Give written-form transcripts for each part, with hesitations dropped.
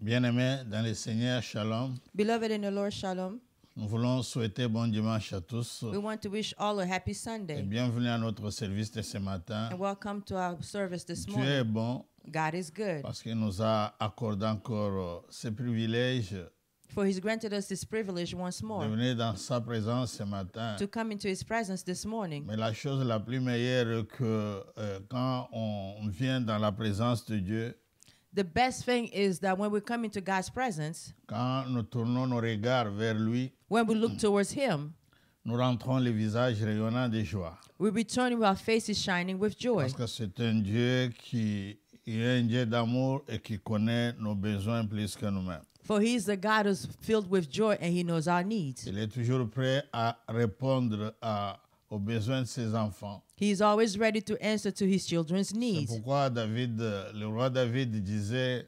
Bien-aimés dans le Seigneur, shalom. Beloved in the Lord, shalom. Nous voulons souhaiter bon dimanche à tous We want to wish all a happy et Sunday bienvenue à notre service de ce matin. and welcome to our service this Dieu est morning. bon God is good, parce qu'il nous a accordé encore ce privilège for He's granted us this privilege once de more venir dans sa présence ce matin. to come into His presence this morning. Mais la chose la plus meilleure que quand on vient dans la présence de Dieu, The best thing is that when we come into God's presence, quand nous tournons nos regards vers lui, when we look towards Him, nous rentrons les visages rayonnants de joie. we return with our faces shining with joy. Parce que c'est un Dieu qui est un Dieu d'amour et qui connaît nos besoins plus que nous-mêmes. For He is the God who's filled with joy and He knows our needs. Il est toujours prêt à répondre aux besoins de ses enfants. He is always ready to answer to His children's C'est needs. pourquoi le roi David disait,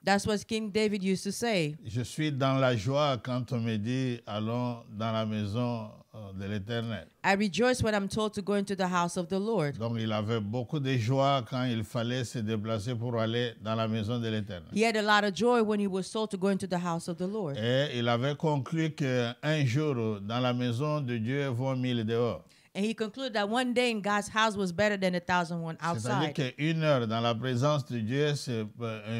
That's what King David used to say. je suis dans la joie quand on me dit, allons dans la maison de l'Éternel. I rejoice when I'm told to go into the house of the Lord. Donc il avait beaucoup de joie quand il fallait se déplacer pour aller dans la maison de l'Éternel. He had a lot of joy when he was told to go into the house of the Lord. Et il avait conclu qu'un jour, dans la maison de Dieu, vaut 1000 dehors. And he concluded that one day in God's house was better than 1,001 C'est-à-dire outside. qu'une heure dans la présence de Dieu, c'est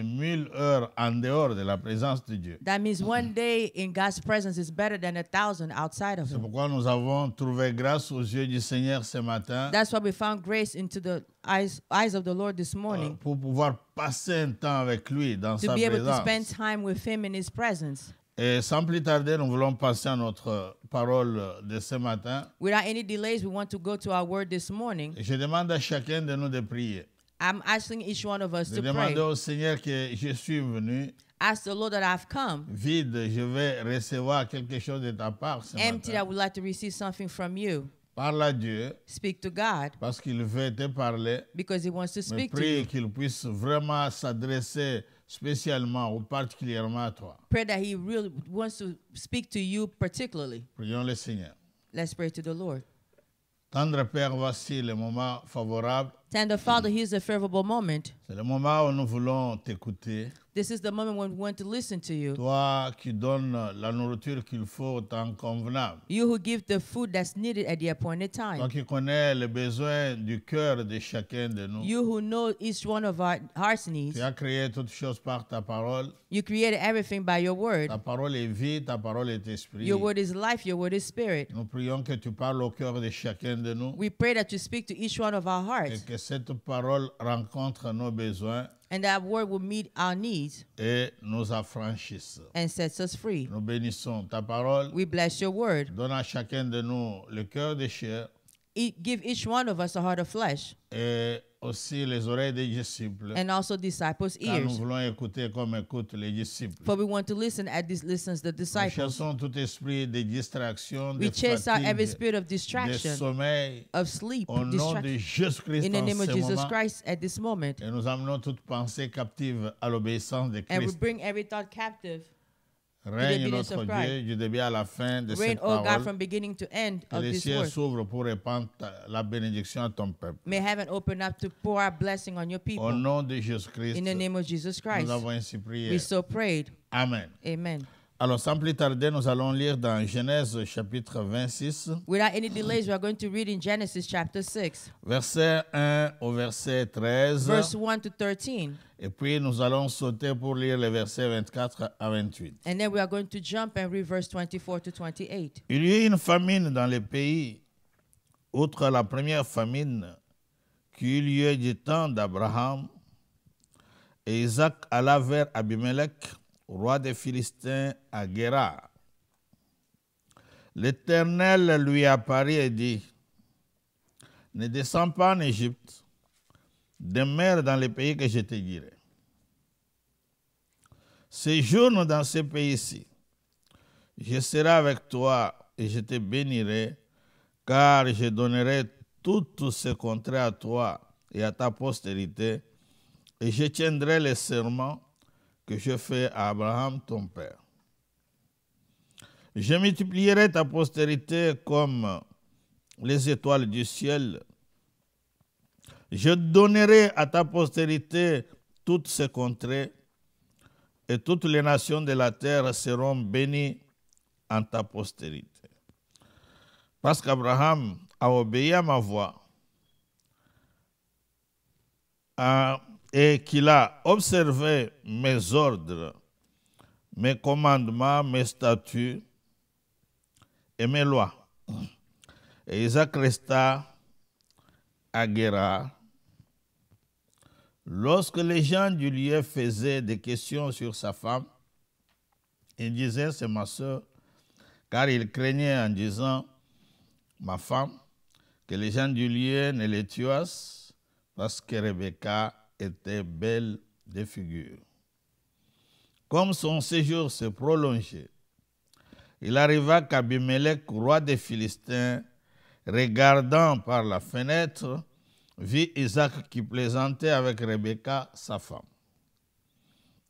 1000 heures en dehors de la présence de Dieu. That means one day in God's presence is better than 1,000 outside of C'est him. pourquoi nous avons trouvé grâce aux yeux du Seigneur ce matin That's why we found grace into the eyes of the Lord this morning pour pouvoir passer un temps avec lui dans to sa be able to spend présence. time with him in his presence. Et sans plus tarder, nous voulons passer à notre parole de ce matin. Without any delays, we want to go to our word this morning. Et je demande à chacun de nous de prier. I'm asking each one of us De to demander pray. au Seigneur que je suis venu Ask the Lord that I've come vide, je vais recevoir quelque chose de ta part ce empty, that I matin. would like to receive something from you. Parle à Dieu Speak to God parce qu'il veut te parler. because he wants to Mais speak to prie you. qu'il puisse vraiment s'adresser spécialement ou particulièrement à toi. Pray that he really wants to speak to you particularly. Prions le Seigneur. Let's pray to the Lord. Tendre Père, voici le moment favorable. Tender Father, here's a favorable moment. C'est le moment où nous voulons t'écouter. This is the moment when we want to listen to you. Toi qui donnes la nourriture qu'il faut au temps convenable. You who give the food that's needed at the appointed Toi time. qui connais les besoins du cœur de chacun de nous. You who know each one of our heart's needs. Tu as créé toutes choses par ta parole. You created everything by your word. Ta parole est vie, ta parole est esprit. Your word is life, your word is spirit. Nous prions que tu parles au cœur de chacun de nous. We pray that you speak to each one of our Et hearts que cette parole rencontre nos besoins and that word will meet our needs et nous affranchisse. and sets us free. Nous bénissons ta parole. We bless your word. Donne à chacun de nous le cœur de chair Give each one of us a heart of flesh et aussi les oreilles des disciples. and also disciples' Car nous ears. voulons écouter comme écoutent les disciples. For we want to listen as listens the Nous disciples. chassons tout esprit de distraction, de We chase out every fatigue, spirit of de distraction, sommeil. of sleep, Au nom de Jésus-Christ in the en name of ce Jesus moment. Christ at this moment. Et nous amenons toute pensée captive à l'obéissance de And we Christ. bring every thought captive. Règne obedience notre of Christ. Dieu du début à la fin de Reign, cette O God, parole. from beginning to end Que of les this cieux word. s'ouvrent pour répandre la bénédiction à ton peuple. May heaven open up to pour our blessing on your Au people. nom de Jésus-Christ, In the name of Jesus Christ, nous avons ainsi prié. we so prayed. Amen. Amen. Alors, sans plus tarder, nous allons lire dans Genèse chapitre 26, Without any delays, we are going to read in Genesis chapter 6, verset 1 au verset 13. verse 1 to 13. Et puis, nous allons sauter pour lire les versets 24 à 28. And then we are going to jump and read verse 24 to 28. Il y eut une famine dans le pays, outre la première famine qui eut lieu du temps d'Abraham. Et Isaac alla vers Abimelech, roi des Philistins, à Guérar. L'Éternel lui apparut et dit, ne descends pas en Égypte, demeure dans le pays que je te dirai. Séjourne dans ce pays-ci. Je serai avec toi et je te bénirai, car je donnerai tout ce contraire à toi et à ta postérité, et je tiendrai les serments que je fais à Abraham ton père. Je multiplierai ta postérité comme les étoiles du ciel. Je donnerai à ta postérité toutes ces contrées, et toutes les nations de la terre seront bénies en ta postérité. Parce qu'Abraham a obéi à ma voix et qu'il a observé mes ordres, mes commandements, mes statuts et mes lois. Et Isaac resta à Guérar. Lorsque les gens du lieu faisaient des questions sur sa femme, il disait, c'est ma sœur, car il craignait en disant, ma femme, que les gens du lieu ne les tuassent, parce que Rebecca était belle de figure. Comme son séjour se prolongeait, il arriva qu'Abimelech, roi des Philistins, regardant par la fenêtre, vit Isaac qui plaisantait avec Rebecca, sa femme.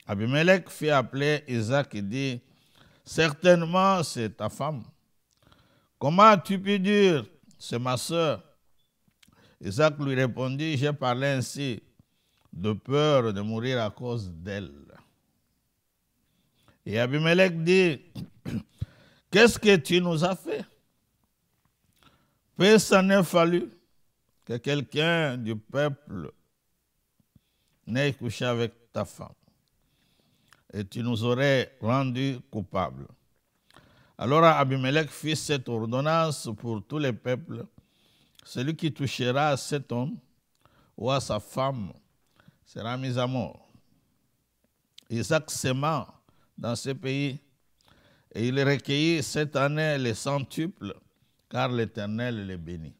Abimelech fit appeler Isaac et dit, « Certainement, c'est ta femme. Comment as-tu pu dire, c'est ma sœur ?» Isaac lui répondit, « J'ai parlé ainsi de peur de mourir à cause d'elle. » Et Abimelech dit, « Qu'est-ce que tu nous as fait? Peu s'en est fallu que quelqu'un du peuple n'ait couché avec ta femme, et tu nous aurais rendus coupables. » Alors Abimelech fit cette ordonnance pour tous les peuples. Celui qui touchera à cet homme ou à sa femme sera mis à mort. Isaac s'aima dans ce pays, et il recueillit cette année les centuples, car l'Éternel les bénit.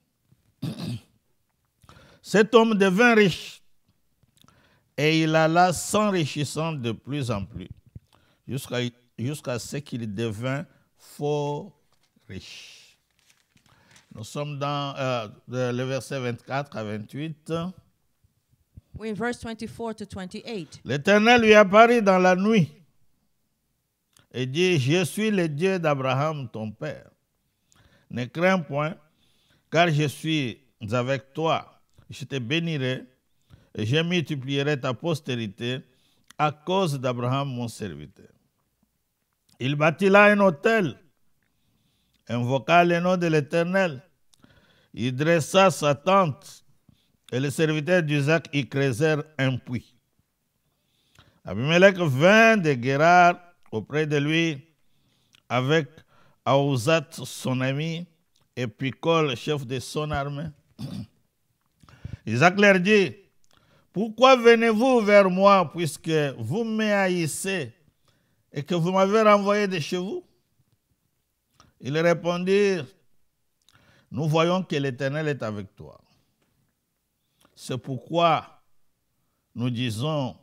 Cet homme devint riche, et il alla s'enrichissant de plus en plus, jusqu'à ce qu'il devint fort riche. Nous sommes dans le verset 24 à 28. We're in verse 24 to 28. L'Éternel lui apparut dans la nuit et dit, « Je suis le Dieu d'Abraham, ton père. Ne crains point, car je suis avec toi. Je te bénirai et je multiplierai ta postérité à cause d'Abraham, mon serviteur. » Il bâtit là un autel, invoqua le nom de l'Éternel. Il dressa sa tente et les serviteurs d'Isaac y creusèrent un puits. Abimelech vint de Guérar auprès de lui avec Ahuzat, son ami, et Picol, chef de son armée. Isaac leur dit, « Pourquoi venez-vous vers moi puisque vous me haïssez et que vous m'avez renvoyé de chez vous? » Ils répondirent, « Nous voyons que l'Éternel est avec toi. C'est pourquoi nous disons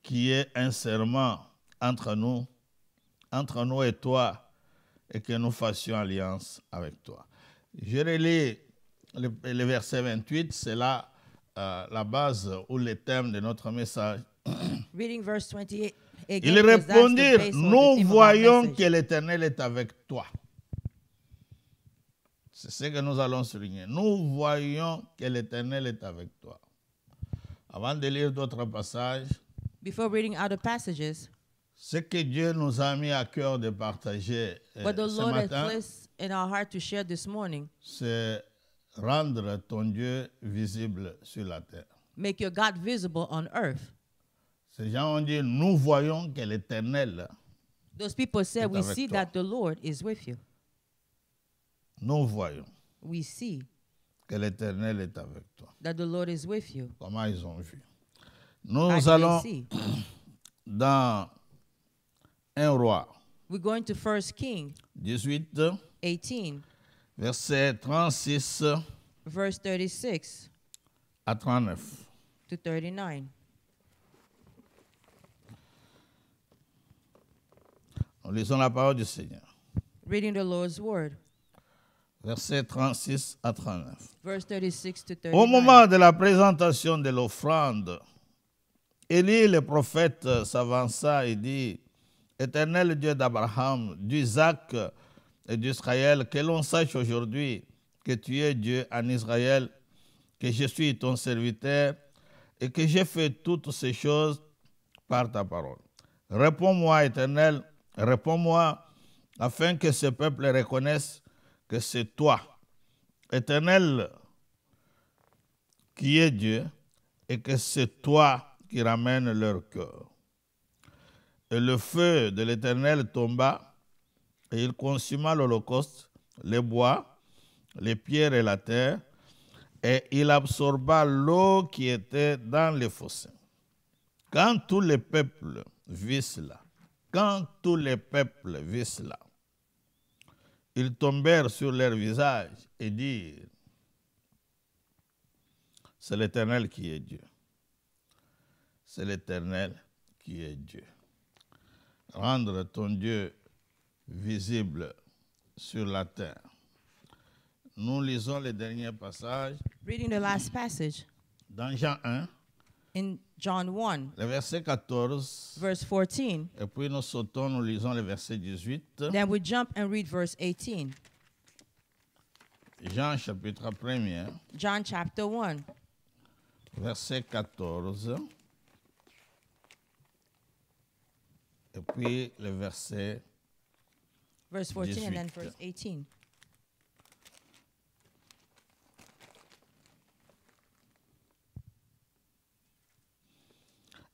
qu'il y ait un serment entre nous et toi, et que nous fassions alliance avec toi. » Je relis le verset 28, c'est là la base ou le thème de notre message. Reading verse 28. Again, Ils because that's the répondirent, base or the nous theme of our voyons message. que l'Éternel est avec toi. C'est ce que nous allons souligner. Nous voyons que l'Éternel est avec toi. Avant de lire d'autres passages, Before reading other passages, ce que Dieu nous a mis à cœur de partager what the ce Lord has matin, placed in our heart to share this morning, c'est rendre ton Dieu visible sur la terre. make your God visible on earth. Ces gens ont dit, nous voyons que l'Éternel, Those people said, we avec see toi. that the Lord is with you. nous voyons We see que l'Éternel est avec toi. that the Lord is with you. Comment ils ont vu? How Nous do allons they see? dans un roi, We're going to 1 King 18, 18, verset 36 verse 36 à 39. to 39. Nous lisons la parole du Seigneur. Reading the Lord's word. Versets 36 à 39. Verse 36 to Au 39. moment de la présentation de l'offrande, Élie, le prophète, s'avança et dit, « Éternel Dieu d'Abraham, d'Isaac et d'Israël, que l'on sache aujourd'hui que tu es Dieu en Israël, que je suis ton serviteur et que j'ai fait toutes ces choses par ta parole. Réponds-moi, Éternel, réponds-moi, afin que ce peuple reconnaisse que c'est toi, Éternel, qui est Dieu, et que c'est toi qui ramènes leur cœur. Et le feu de l'Éternel tomba, et il consuma l'holocauste, les bois, les pierres et la terre, et il absorba l'eau qui était dans les fossés. Quand tous les peuples virent cela, ils tombèrent sur leur visage et dirent, c'est l'Éternel qui est Dieu. C'est l'Éternel qui est Dieu. Rendre ton Dieu visible sur la terre. Nous lisons le dernier passage. Reading the last passage Dans Jean 1, in John 1, le verset 14, verse 14. et puis nous sautons, nous lisons le verset 18. Then we jump and read verse 18. Jean chapitre 1er, John chapter 1, verset 14, et puis le verset verse 14, and then 18. verse 18.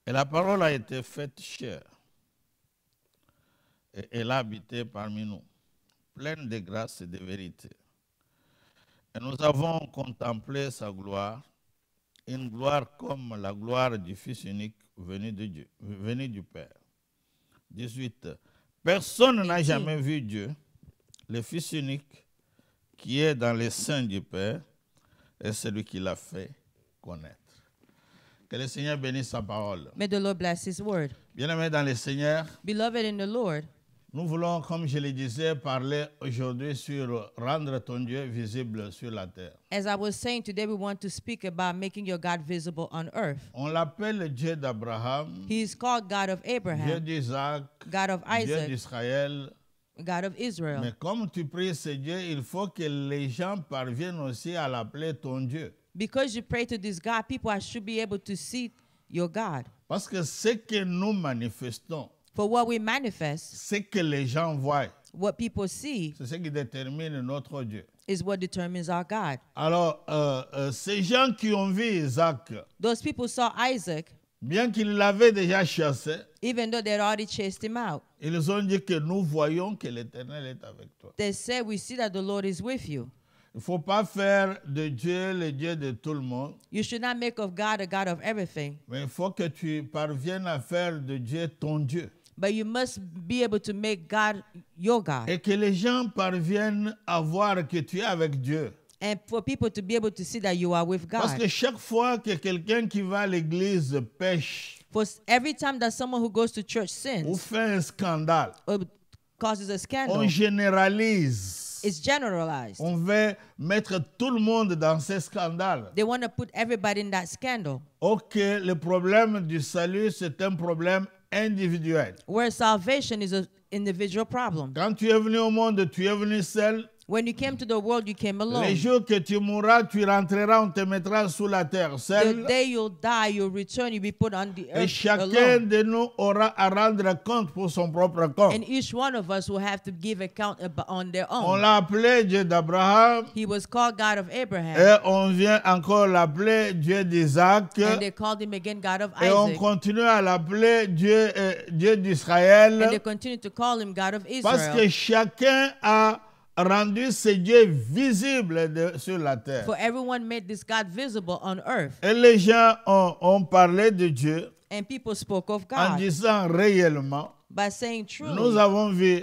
Et la parole a été faite chair, et elle a habité parmi nous, pleine de grâce et de vérité. Et nous avons contemplé sa gloire, une gloire comme la gloire du Fils unique venu de Dieu, venu du Père. 18. Personne n'a 18. jamais vu Dieu, le Fils unique qui est dans les seins du Père, et celui qui l'a fait connaître. Que le Seigneur bénisse sa parole. May the Lord bless his word. Bien-aimés dans le Seigneur, Beloved in the Lord, nous voulons, comme je le disais, parler aujourd'hui sur rendre ton Dieu visible sur la terre. as I was saying, today we want to speak about making your God visible on earth. On l'appelle Dieu d'Abraham, He is called God of Dieu Abraham, d'Isaac, God of Dieu Isaac, d'Israël. God of Israel. Mais comme tu pries ce Dieu, il faut que les gens parviennent aussi à l'appeler ton Dieu. Because you pray to this God, people should be able to see your God. Parce que ce que nous manifestons, For what we manifest, ce que les gens voient, what people see, c'est ce qui détermine notre Dieu. is what determines our God. Alors, ces gens qui ont vu Isaac, Those people saw Isaac, bien qu'ils l'avaient déjà chassé, even though they'd already chased him out. ils ont dit que nous voyons que l'Éternel est avec toi. They said, we see that the Lord is with you. Il ne faut pas faire de Dieu le Dieu de tout le monde, You should not make of God a God of everything, mais il faut que tu parviennes à faire de Dieu ton Dieu. but you must be able to make God your God. Et que les gens parviennent à voir que tu es avec Dieu. And for people to be able to see that you are with Parce God. que chaque fois que quelqu'un qui va à l'église pêche For every time that someone who goes to church ou sins fait un scandale, or causes a on scandal, généralise. it's generalized. On veut mettre tout le monde dans ce scandale. They want to put everybody in that scandal. Ok, le problème du salut, c'est un problème individuel. Where salvation is an individual problem. Quand tu es venu au monde, tu es venu seul. When you came to the world, you came Les alone. jours que tu mourras, tu rentreras, on te mettra sous la terre The seul. day you'll die, you'll return, you'll be put on the Et earth chacun alone. de nous aura à rendre compte pour son propre compte. And each one of us will have to give account on their On own. l'a appelé Dieu d'Abraham He was called God of Abraham. et on vient encore l'appeler Dieu d'Isaac And they called him again God of et on Isaac. continue à l'appeler Dieu And they d'Israël continue to call him God of parce que Israel. chacun a rendu ce Dieu visible sur la terre. For everyone made this God visible on earth. Et les gens ont parlé de Dieu And people spoke of en God disant réellement, by saying nous truly, avons vu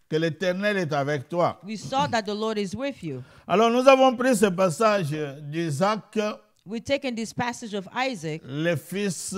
que l'Éternel est avec toi. we saw that the Lord is with you. Alors nous avons pris ce passage d'Isaac, We've taken this passage of Isaac, le fils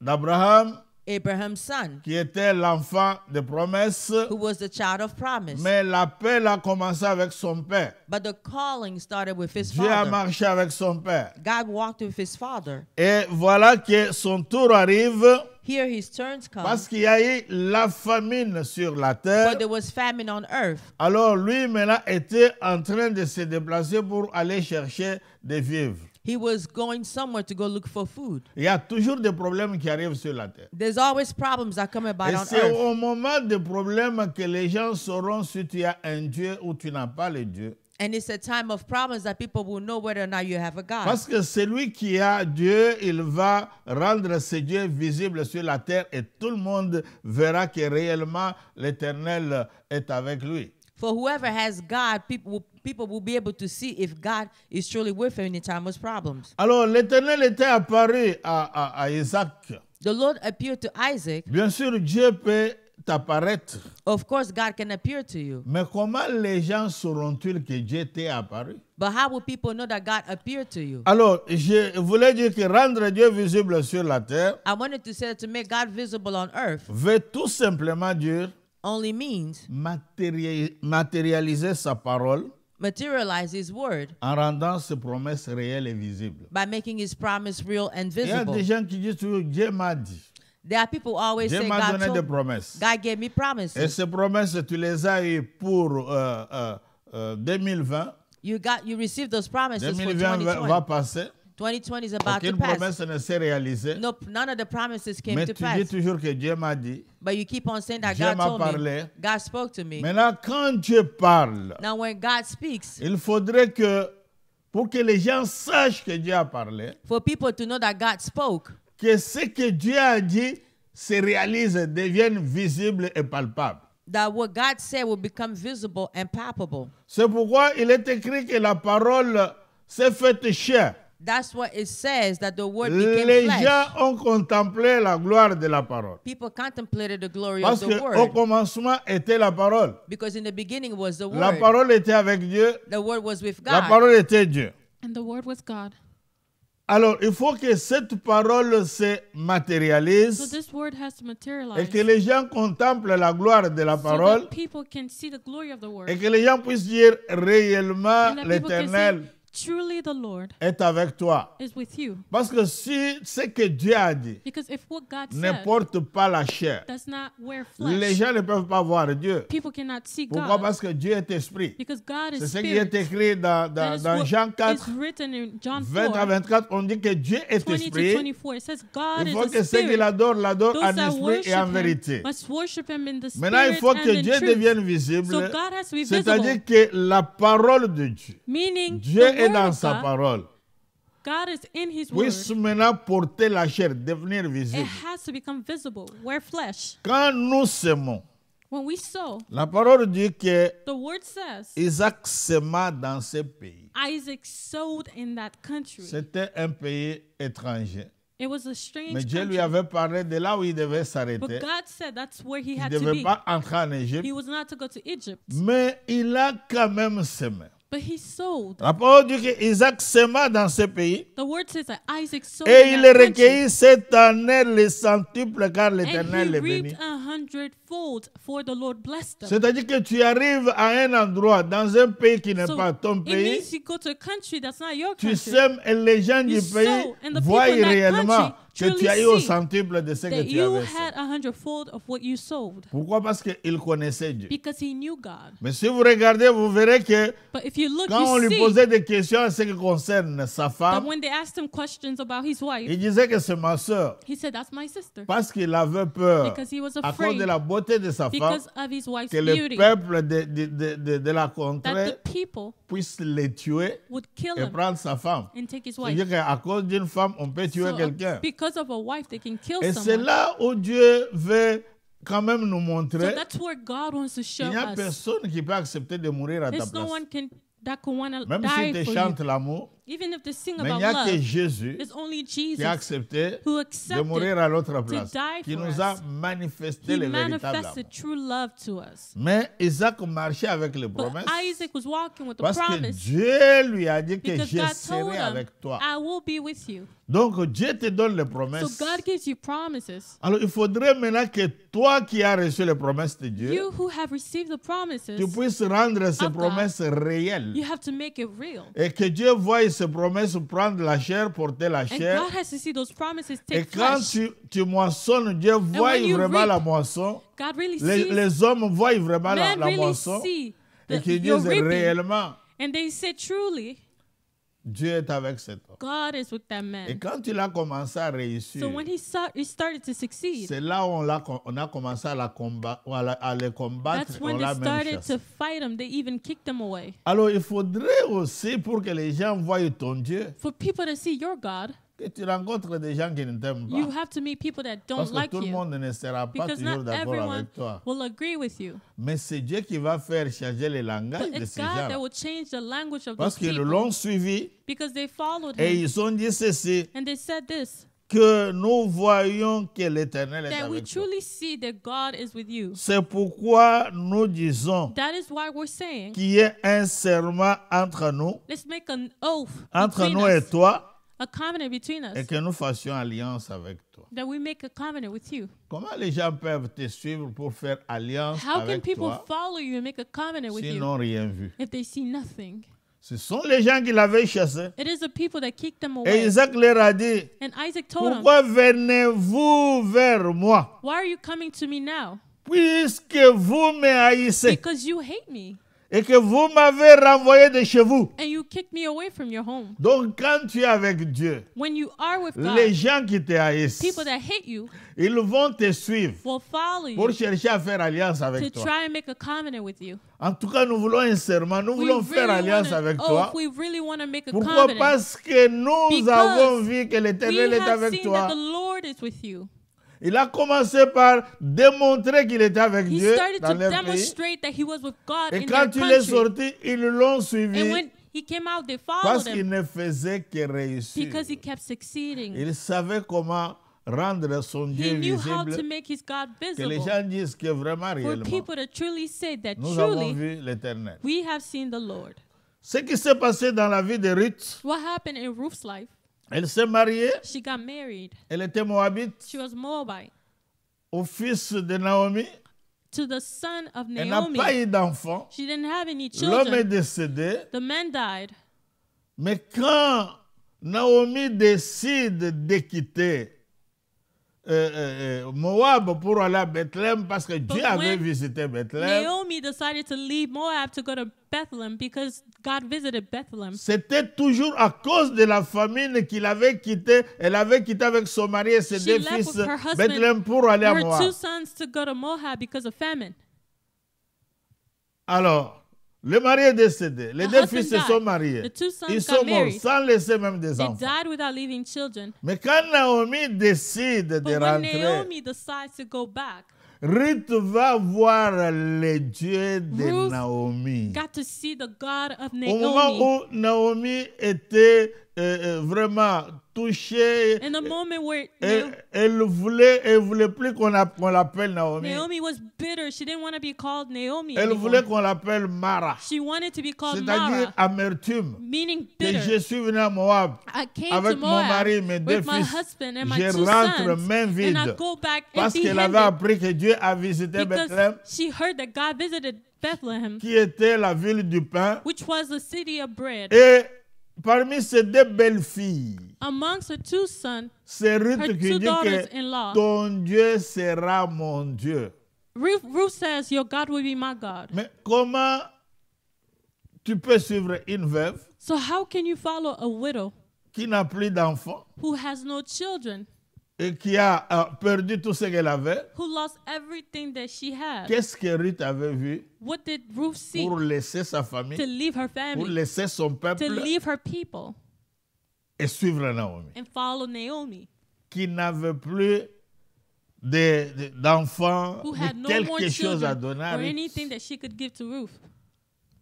d'Abraham, Abraham's son, qui était l'enfant de promesse, who was the child of promise. mais l'appel a commencé avec son père. But the calling started with his Dieu a father. marché avec son père. God walked with his father. Et voilà que son tour arrive Here his turns come. parce qu'il y a eu la famine sur la terre. But there was famine on earth. Alors lui maintenant était en train de se déplacer pour aller chercher des vivres. He was going somewhere to go look for food. Il y a toujours des problèmes qui arrivent sur la terre. There's always problems that come about Et on c'est earth. au moment des problèmes que les gens sauront si tu as un Dieu ou tu n'as pas le Dieu. And it's a time of problems that people will know whether or not you have a God. Parce que celui qui a Dieu, il va rendre ce Dieu visible sur la terre et tout le monde verra que réellement l'Éternel est avec lui. For whoever has God, people will be able to see if God is truly with him in time of problems. Alors l'Éternel était apparu à Isaac. The Lord appeared to Isaac. Bien sûr, Dieu peut t'apparaître. Of course, God can appear to you. Mais comment les gens sauront-ils que Dieu t'est apparu? But how will people know that God appeared to you? Alors, je voulais dire que rendre Dieu visible sur la terre I wanted to say that to make God visible on earth veut tout simplement dire only means matérialiser sa parole materialize his word en rendant ses promesses réelles et visibles. by making his promise real and Il y a visible. des gens qui disent toujours Dieu m'a dit. There are people who always Dieu say m'a God donné des told me. promesses. God gave me Et promises. ces promesses, tu les as eues pour 2020. You received those promises for 2020 va 2020. passer. 2020 is about to Aucune pass. promesse ne s'est réalisée. Nope, none of the promises came Mais to tu pass. dis toujours que Dieu m'a dit. But you keep on saying that Dieu God m'a told me. parlé. God spoke to me. Maintenant, quand Dieu parle, Now when God speaks, il faudrait que, pour que les gens sachent que Dieu a parlé, for people to know that God spoke, que ce que Dieu a dit se réalise, devienne visible et palpable. that what God said will become visible and palpable. C'est pourquoi il est écrit que la parole s'est faite chair. That's what it says, that the word became Les flesh. gens ont contemplé la gloire de la parole. People contemplated the glory Parce of the qu'au word. commencement était la parole. Because in the beginning was the La word. parole était avec Dieu. The word was with La God. parole était Dieu. And the word was God. Alors, il faut que cette parole se So matérialise this word has to et materialize. que les gens contemplent la gloire de la So parole that people can see the glory of the word. et que les gens puissent dire réellement And that people can l'Éternel say, truly the Lord est avec toi. is with you. Parce que si ce que Dieu a dit Because if what God ne said porte pas la chair, does not wear les flesh, gens ne peuvent pas voir Dieu. people cannot see Pourquoi? God. Parce que Dieu est esprit. Because God C'est is ce qui est spirit. écrit dans That is dans what Jean 4, is written in John 20 à 4, 24. On dit que Dieu est 20 to esprit. 24. It says God Il is faut a que ceux qui spirit. l'adorent Those en that esprit et en worship vérité. him must worship him in the Maintenant, il spirit faut and que in Dieu truth. devienne visible. So God has to be C'est-à-dire visible. que la parole de Dieu, Meaning Dieu the est word dans of sa God, parole, God is in his word. puisse maintenant porter la chair, devenir It visible. has to become visible, wear flesh. Quand nous s'aimons, When we sow, la parole dit que the word says Isaac sema dans ce pays. Isaac sowed in that country. C'était un pays étranger. It was a strange Mais Dieu lui country. avait parlé de là où il devait But s'arrêter. God said that's where he Il had ne to devait be. pas entrer en Égypte. He was not to go to Egypt. Mais il a quand même semé. But he sowed. La parole dit que Isaac sema dans ce pays. The word says that Isaac sowed Et in il that country. recueillit cette année le centuple car And l'Éternel he est béni. reaped 100-fold, for the Lord blessed them. C'est-à-dire que tu arrives à un endroit, dans un pays qui n'est So pas ton it pays, means you go to a country that's not your tu country. sèmes et les gens du You pays sow, and the voient people in that réellement country que tu truly as eu au see centuple de ce que That tu you avais fait. had 100-fold of what you sowed. Pourquoi? Parce qu'il connaissait Dieu. Because he knew God. Mais si vous regardez, vous verrez que But if you look, quand on you lui see posait des questions en ce qui concerne sa that femme, when they asked him questions about his wife, il disait que c'est ma soeur. he said, that's my sister. Parce qu'il avait peur, Because he was à cause afraid de la beauté de sa femme, because of his wife's que le beauty, peuple de la that contrée the people puisse le tuer would kill et him prendre sa femme. and take his wife. C'est-à-dire qu'à cause d'une femme, on peut tuer So, quelqu'un. because of a wife, they can kill Et c'est someone. là où Dieu veut quand même nous So montrer that's where God wants to show qu'il n'y a us. personne qui peut accepter de mourir à ta There's no place. one that can want to Même die si tu for chantes you. l'amour, Even if they sing mais il about n'y a que love, Jésus there's only qui Jesus a accepté who de accepted mourir à l'autre place, die qui for nous a us. manifesté He le véritable amour. manifested true love to us. Mais Isaac marchait avec les But promesses Isaac was walking with the parce que promise Dieu lui a dit que because je God told serai him, avec toi. I will be with you. Donc Dieu te donne les So promesses. God gives you promises. Alors il faudrait maintenant que toi qui as reçu les promesses de Dieu, You who have received the promises, tu puisses rendre ces of God, promesses réelles. you have to make it real. Et que Dieu voie ces promesses prendre la chair, porter la And chair. God has to see those promises Et take quand flesh. tu moissonnes, Dieu voit when you vraiment reap, la moisson. God really Les, sees, les hommes voient vraiment men la really moisson. see Et qu'ils your disent reaping. réellement, And they say truly, Dieu est avec cet homme. God is with that Et man. quand il a commencé à réussir, So when he started to succeed, c'est là où on a commencé à les combattre, that's on when l'a they même started chassé. to fight him. They even kicked him away. Alors il faudrait aussi, pour que les gens voient ton Dieu, For people to see your God, que tu rencontres des gens qui ne t'aiment you pas. have to meet people that Parce don't que like tout le you. monde ne sera pas Because toujours not d'accord everyone avec toi. will agree with you. Mais c'est Dieu qui va faire changer le langage But de it's ces God gens. that will change the language of Parce those qu'ils people. l'ont suivi Because they followed et him. ils ont dit ceci, And they said this, que nous voyons que l'Éternel est that we avec toi. truly see that God is with you. C'est pourquoi nous disons That is why we're saying, qu'il y ait un serment entre nous, let's make an oath entre between nous et us, toi, a covenant between et us, que nous fassions alliance avec toi. that we make a covenant with you. Comment les gens peuvent te suivre pour faire alliance How can avec people toi follow you and make a covenant with s'ils you n'ont rien vu? if they see nothing? Ce sont les gens qui l'avaient chassé. It is the people that kicked them Et away. Isaac leur a dit, And Isaac told him, pourquoi venez-vous vers moi, why are you coming to me now? puisque vous me haïssez Because you hate me et que vous m'avez renvoyé de chez vous? and you kicked me away from your home. Donc quand tu es avec Dieu, When you are with les God, gens qui te haïssent, people that hate you ils vont te suivre will follow pour you chercher à faire alliance to avec toi. try and make a covenant with you. En tout cas, nous voulons un serment, nous voulons faire alliance avec toi. we really want to make a Pourquoi? covenant. Parce que nous Because avons vu que We l'Éternel est have avec seen that toi. the Lord is with you. Il a commencé par démontrer qu'il était avec He Dieu started dans to leur pays. demonstrate that he was with God Et in quand their il est country. sorti, ils l'ont And suivi when he came out, they parce followed qu'il him ne faisait que réussir. because he kept succeeding. Il savait comment rendre son Dieu He knew how to visible, make his God que les visible. gens disent que vraiment For réellement, people to truly say that nous avons truly vu l'Éternel. we have seen the Lord. Ce qui s'est passé dans la vie de Ruth, What happened in Ruth's life? elle s'est mariée, She got married. elle était moabite, She was Moabite au fils de Naomi. to the son of Elle n'a Naomi. pas eu d'enfant. She didn't have any L'homme est children. décédé. The man died. Mais quand Naomi décide de quitter Moab pour aller à Bethléem, parce que Dieu avait when visité Bethléem, Naomi decided to leave Moab to go to Bethlehem because God visited Bethlehem. c'était toujours à cause de la famine qu'il avait quitté. Elle avait quitté avec son mari et ses She deux left fils with her husband Bethléem pour aller à Her Moab. two sons to go to Moab because of famine. Alors, le mari est décédé. Les The deux husband fils se died. sont mariés. The two sons Ils got sont morts married. sans laisser même des They enfants. died without leaving children. Mais quand Naomi décide de But when rentrer, Naomi decides to go back, Ruth va voir le Dieu de Ruth Naomi. got to see the God of Au moment Naomi. où Naomi était vraiment touchée, In the moment where elle voulait plus qu'on l'appelle Naomi. Naomi was bitter, she didn't want to be called Naomi Elle voulait anymore. qu'on l'appelle Mara, She wanted to be called c'est-à-dire Mara, amertume. meaning Que je bitter. suis venu à Moab I came avec to mon Moab mari, mes deux with my fils. husband and my Je two rentre sons, main and I vide go back parce qu'elle avait empty-handed appris que Dieu a visité Bethléem, because she heard that God visited Bethlehem, qui était la ville du pain. which was the city of bread. Et parmi ces deux belles filles, Amongst her two sons, c'est Ruth her qui two dit que daughters-in-law, ton Dieu sera mon Dieu. Ruth says, your God will be my God. Mais comment tu peux suivre une veuve So how can you follow a widow qui n'a plus d'enfants who has no children, et qui a perdu tout ce qu'elle avait? who lost everything that she had? Qu'est-ce que Ruth avait vu What did Ruth see? pour laisser sa To famille, leave her pour family, laisser son to peuple leave her people, et suivre Naomi, and follow Naomi, qui n'avait plus d'enfants, who ni had no more quelque chose à children donner à or Ruth. anything that she could give to Ruth.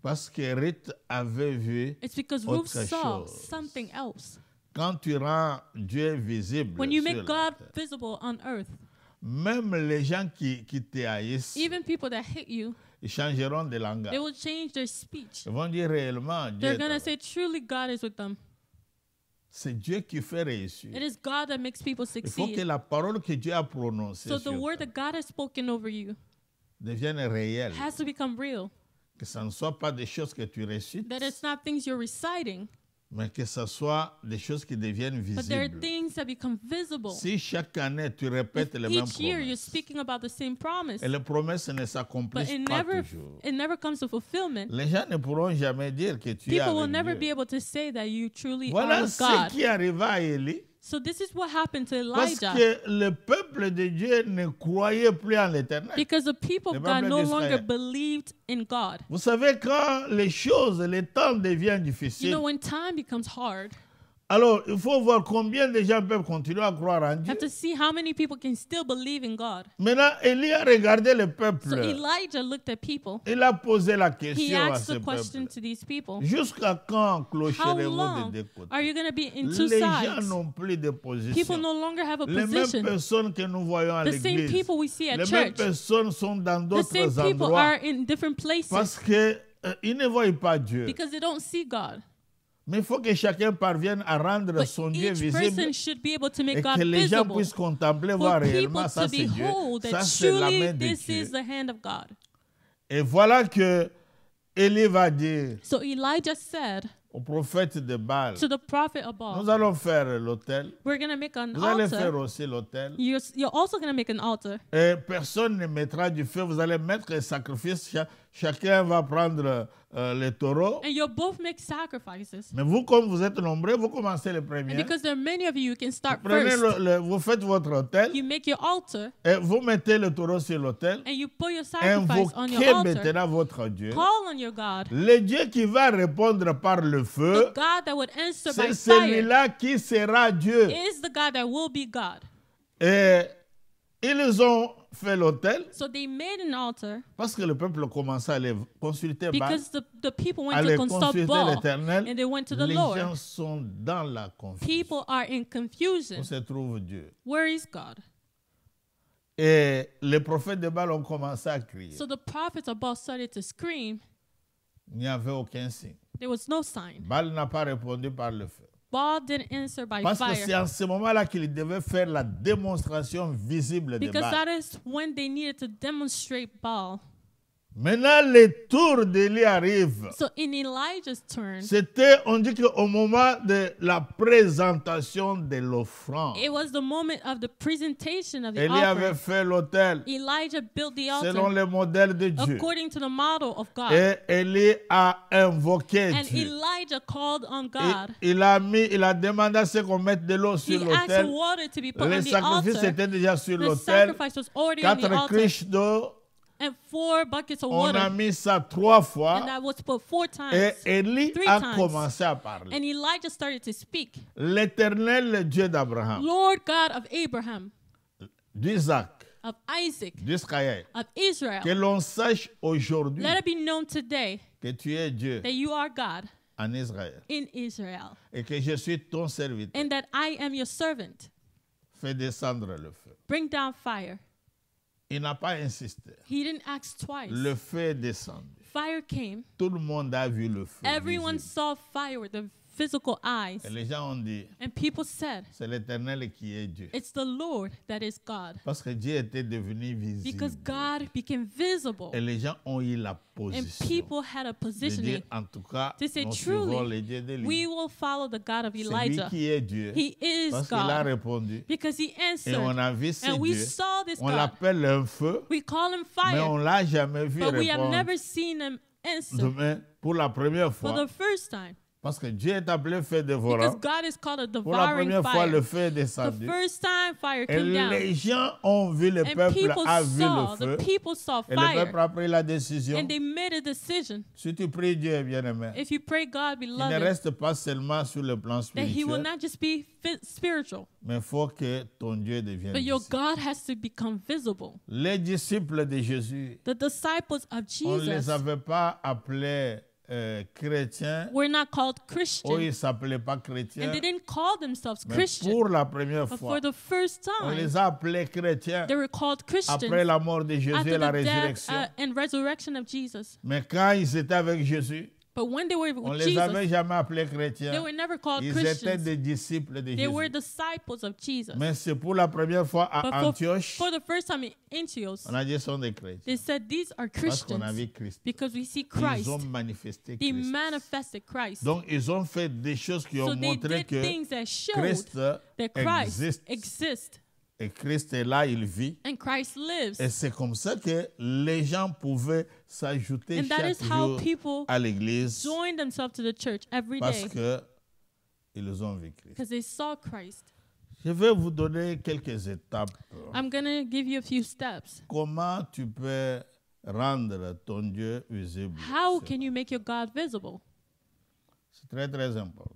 Parce que Ruth avait vu, It's because Ruth Autre saw chose. something else. quand tu rends Dieu visible, When you sur make la God terre, visible on earth, même les gens qui te haïssent, even people that hate you, ils changeront de langage. they will change their speech. Ils vont dire réellement, Dieu They're est going to avec. say, truly, God is with them. C'est Dieu qui fait réussir. It is God that makes people Il faut que succeed. la parole que Dieu a prononcée So the sur word toi that God has spoken over you devienne réelle. has to become real. Que ce ne soit pas des choses que tu récites, That it's not things you're reciting, mais que ce soit des choses qui deviennent but there are visibles. things that become visible. Si chaque année tu répètes If les mêmes each year you're promesses, speaking about the same promise, et les promesses ne but s'accomplissent it pas never toujours, comes to fulfillment, les gens ne pourront jamais dire que tu es people will avec never Dieu. be able to say that you truly are Voilà with ce God. qui arriva à Élie, So this is what happened to parce Elijah, que le peuple de Dieu ne croyait plus en l'Éternel. because the people Le of God peuple no d'Israël. longer believed in God. Vous savez, quand les choses, les temps deviennent You difficiles, know, when time becomes hard, alors il faut voir combien de gens peuvent continuer à croire en you Dieu. have to see how many people can still believe in God. Maintenant, Élie a regardé le So peuple. Elijah looked at people. Il a posé la He question à asked ce the question peuple. to these people. Jusqu'à quand How clocherez-vous long des deux côtés? are you going to be in two Les gens sides? n'ont plus de People position. no longer have a Les mêmes position. personnes que nous voyons à The same l'église, people we see at les mêmes church, personnes sont dans the d'autres same people endroits are in different places parce qu'ils ne voient pas Dieu. because they don't see God. Mais il faut que chacun parvienne à rendre But son Dieu each visible person should be able to make et God que les gens visible puissent contempler, for voir people réellement ça to c'est Dieu, behold ça that c'est la truly main de this Dieu. is the hand of God. Et voilà que Élie va dire So Elijah said au prophète de Baal, to the prophet of nous Baal, allons faire l'autel, we're going to make an vous allez faire altar. aussi l'autel, You're also going to make an altar. et personne ne mettra du feu, vous allez mettre les sacrifices, chacun va prendre les taureaux, And you'll both make sacrifices. mais vous comme vous êtes nombreux, vous commencez le And premier, because there are many of you, you can start prenez first. vous faites votre autel, You make your altar et vous mettez le taureau sur l'autel, and you put your sacrifice on your invoquez altar. maintenant votre Dieu. Call on your God. Le Dieu qui va répondre par le feu, The God that would answer by c'est fire celui-là qui sera Dieu. is the God that will be God. Et ils ont fait l'autel So they made an altar parce que le peuple commençait à aller consulter Baal, because the people went aller to consult consulter Baal l'Éternel. and they went to the Les Lord. gens sont dans la confusion. People are in confusion. Où se trouve Dieu? Where is God? Et les prophètes de Baal ont commencé à crier. So the prophets of Baal started to scream. Il n'y avait aucun signe. There was no sign. Baal n'a pas répondu par le feu. Baal didn't answer by Parce que c'est fire en ce moment-là qu'il devait faire la démonstration visible de because Baal. that is when they needed to demonstrate Baal. Maintenant, le tour d'Élie arrive. So in Elijah's turn, C'était, on dit qu'au moment de la présentation de l'offrande, it was the moment of the presentation of the Élie avait offering. fait l'autel Elijah built the selon altar le modèle de Dieu. according to the model of God. Et Élie a invoqué And Dieu. Elijah called on Et God. il a demandé à ce qu'on mette de l'eau sur He asked l'autel. water to be put Les on the sacrifices altar. étaient déjà sur The l'autel. sacrifice was already on the 4 altar. criches d'eau. And 4 buckets of On a water. mis ça 3 And fois. that was put 4 Et times. Élie 3 a times. commencé à parler. And Elijah started to speak. L'Éternel, le Dieu d'Abraham, Lord God of Abraham, d'Isaac, of Isaac, d'Israël, of Israel, que l'on sache aujourd'hui let it be known today que tu es Dieu that you are God en Israël in Israel et que je suis ton serviteur. and that I am your servant. Fais descendre le feu. Bring down fire. Il n'a pas insisté. He didn't ask twice. Le feu est descendu. Fire came. Tout le monde a vu le feu. Everyone visible. saw fire with their physical eyes. Et les gens ont dit, And people said, c'est l'Éternel qui est Dieu. it's the Lord that is God. Parce que Dieu était devenu visible. Because God became visible. Et les gens ont eu la And position people had a de positioning dire, en tout cas, to say, nous suivons truly, les dieux de lui. we will follow the God of C'est lui Elijah. qui est Dieu. He is Parce qu'il a God. répondu. Because he Et on answered. a vu ce And we Dieu. saw this On God. l'appelle un feu, We call him mais on fire. ne l'a jamais vu But we have répondre. never seen him answer Demain, pour la première for fois, the first time. parce que Dieu est appelé feu Because dévorant. God is called a Pour la devouring première fois, le fire. feu est The descendu. first time fire Et came down. les gens ont vu, le And peuple people a vu saw, le the feu. people saw Et le peuple fire. a pris la décision. And they made a decision. Si tu pries Dieu, bien-aimé, If you pray God, il ne beloved, reste pas seulement sur le plan that he will spirituel, not just be spiritual, mais il faut que ton Dieu devienne but your visible. God has to become visible. Les disciples de Jésus, The disciples of on ne les Jesus avait pas appelés chrétiens. were not called Eux, ils Christian, ne s'appelaient pas chrétiens. and they didn't call themselves Mais Christian. pour la première But fois, for the first on time, les a appelés chrétiens they were called après Christians la mort de Jésus after et la the death résurrection. and resurrection of Jesus. Mais quand ils étaient avec Jésus, But when they were On with ne les avait Jesus, jamais appelés they chrétiens. were never called Ils étaient Christians. des disciples de They were Jésus. disciples of Jesus. Mais c'est pour la première fois à But Antioche, for the first time in Antioch, on a dit sont des chrétiens. they said these are Parce qu'on a Christians vu Christ. because we see Ils Christ. ont manifesté They Christ. manifested Christ. Donc, ils ont fait des choses qui So ont they montré did que things that showed Christ that Christ existe. exists Et Christ est là, il vit. and Christ lives. Et c'est comme ça que les gens pouvaient s'ajouter And that chaque is how jour people à l'église join themselves to the church every parce day qu'ils ont vu Christ. because they saw Christ. Je vais vous donner quelques étapes. I'm going to give you a few steps. Comment tu peux rendre ton Dieu visible? How can you make your God visible? C'est très, très important.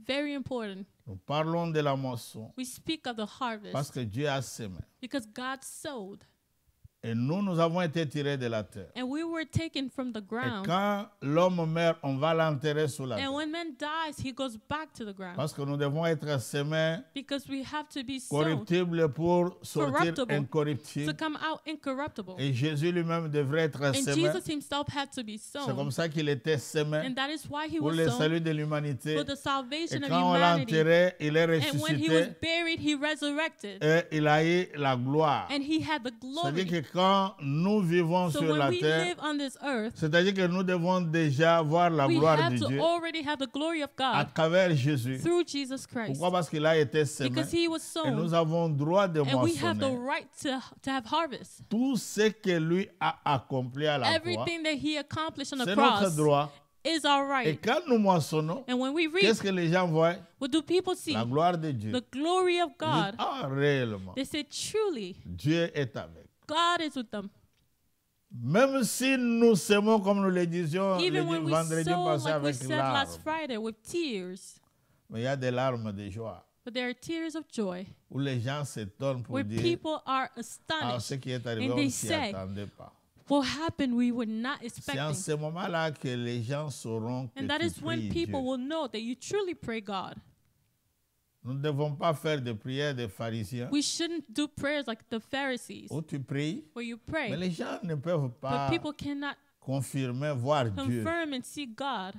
Very important. Nous parlons de la moisson We speak of the parce harvest que Dieu a semé. because God sowed Et nous avons été tirés de la terre. and we were taken from the Et ground. quand l'homme meurt, on va l'enterrer sous la terre. And when man dies, he goes back to the ground Parce que nous devons être semés because we have to be sown corruptibles pour sortir Corruptible. to incorruptibles. come out incorruptible. Et Jésus lui-même devrait être And semé. Jesus himself had to be C'est comme sown. ça qu'il était semé And that is why he pour was le sown salut de l'humanité. for the Et salvation of quand on humanity. l'enterrait, il est And when he was ressuscité buried, he resurrected. et il a eu la gloire. And he had the C'est-à-dire glory. que quand nous vivons So sur when la we terre, live on this earth, c'est-à-dire que nous devons déjà voir la we gloire have de to Dieu already have the glory of à God travers Jésus. through Jesus Christ. Pourquoi? Parce qu'il a été semé. Because he was Et nous sown. avons droit de And we have the moissonner right to have harvest. tout ce que lui a accompli à la croix. Everything that he accomplished on the C'est notre cross droit. is our Et right. quand nous moissonnons, And when we reap, qu'est-ce que les gens voient? what do people see? La gloire de Dieu. The glory of Ils God. disent, ah, réellement, They say, truly, Dieu est avec. God is with them. Même si nous semons comme nous le disions le Even when we vendredi sow, passé like we avec said larmes. last Friday, with tears. Mais il y a des larmes de joie But there are tears of joy où les gens s'étonnent pour where dire people are ah, astonished. ce qui est arrivé, And on they ne s'y say, attendait pas. what happened we were not C'est en expecting. ce moment-là que les gens sauront que And that tu is when pries people Dieu. will know that you truly pray God. Nous ne devons pas faire des prières des pharisiens We shouldn't do prayers like the Pharisees, où tu pries, where you mais pray, les gens ne peuvent but pas people cannot confirmer, voir Dieu. confirm and see God.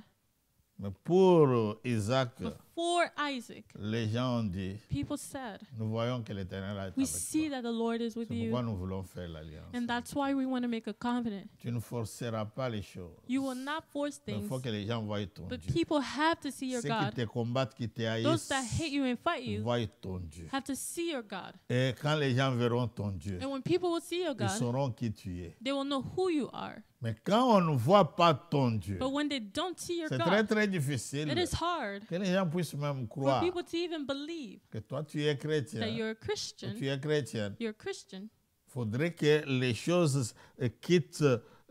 Mais pour Isaac, But for Isaac, les gens ont dit, people said, nous voyons que l'Éternel est we avec see toi. that the Lord is with C'est pourquoi you. nous voulons faire l'alliance. And that's why we want to make a covenant. Tu ne forceras pas les choses. You will not force Mais il things, faut que les gens voient ton but Dieu. people have to see your Ceux qui God. te combattent, qui te Those haïssent, that hate you and fight you voient ton Dieu. have to see your God. Et quand les gens verront ton Dieu, And when people will see your ils God, sauront qui tu es. they will know who you are. Mais quand on ne voit pas ton Dieu, But when they don't see your c'est très God, très difficile it is hard que les gens puissent même for croire people to even believe que toi tu es chrétien. that you're a Que Christian. tu es chrétienne. You're a Christian. Il faudrait que les choses quittent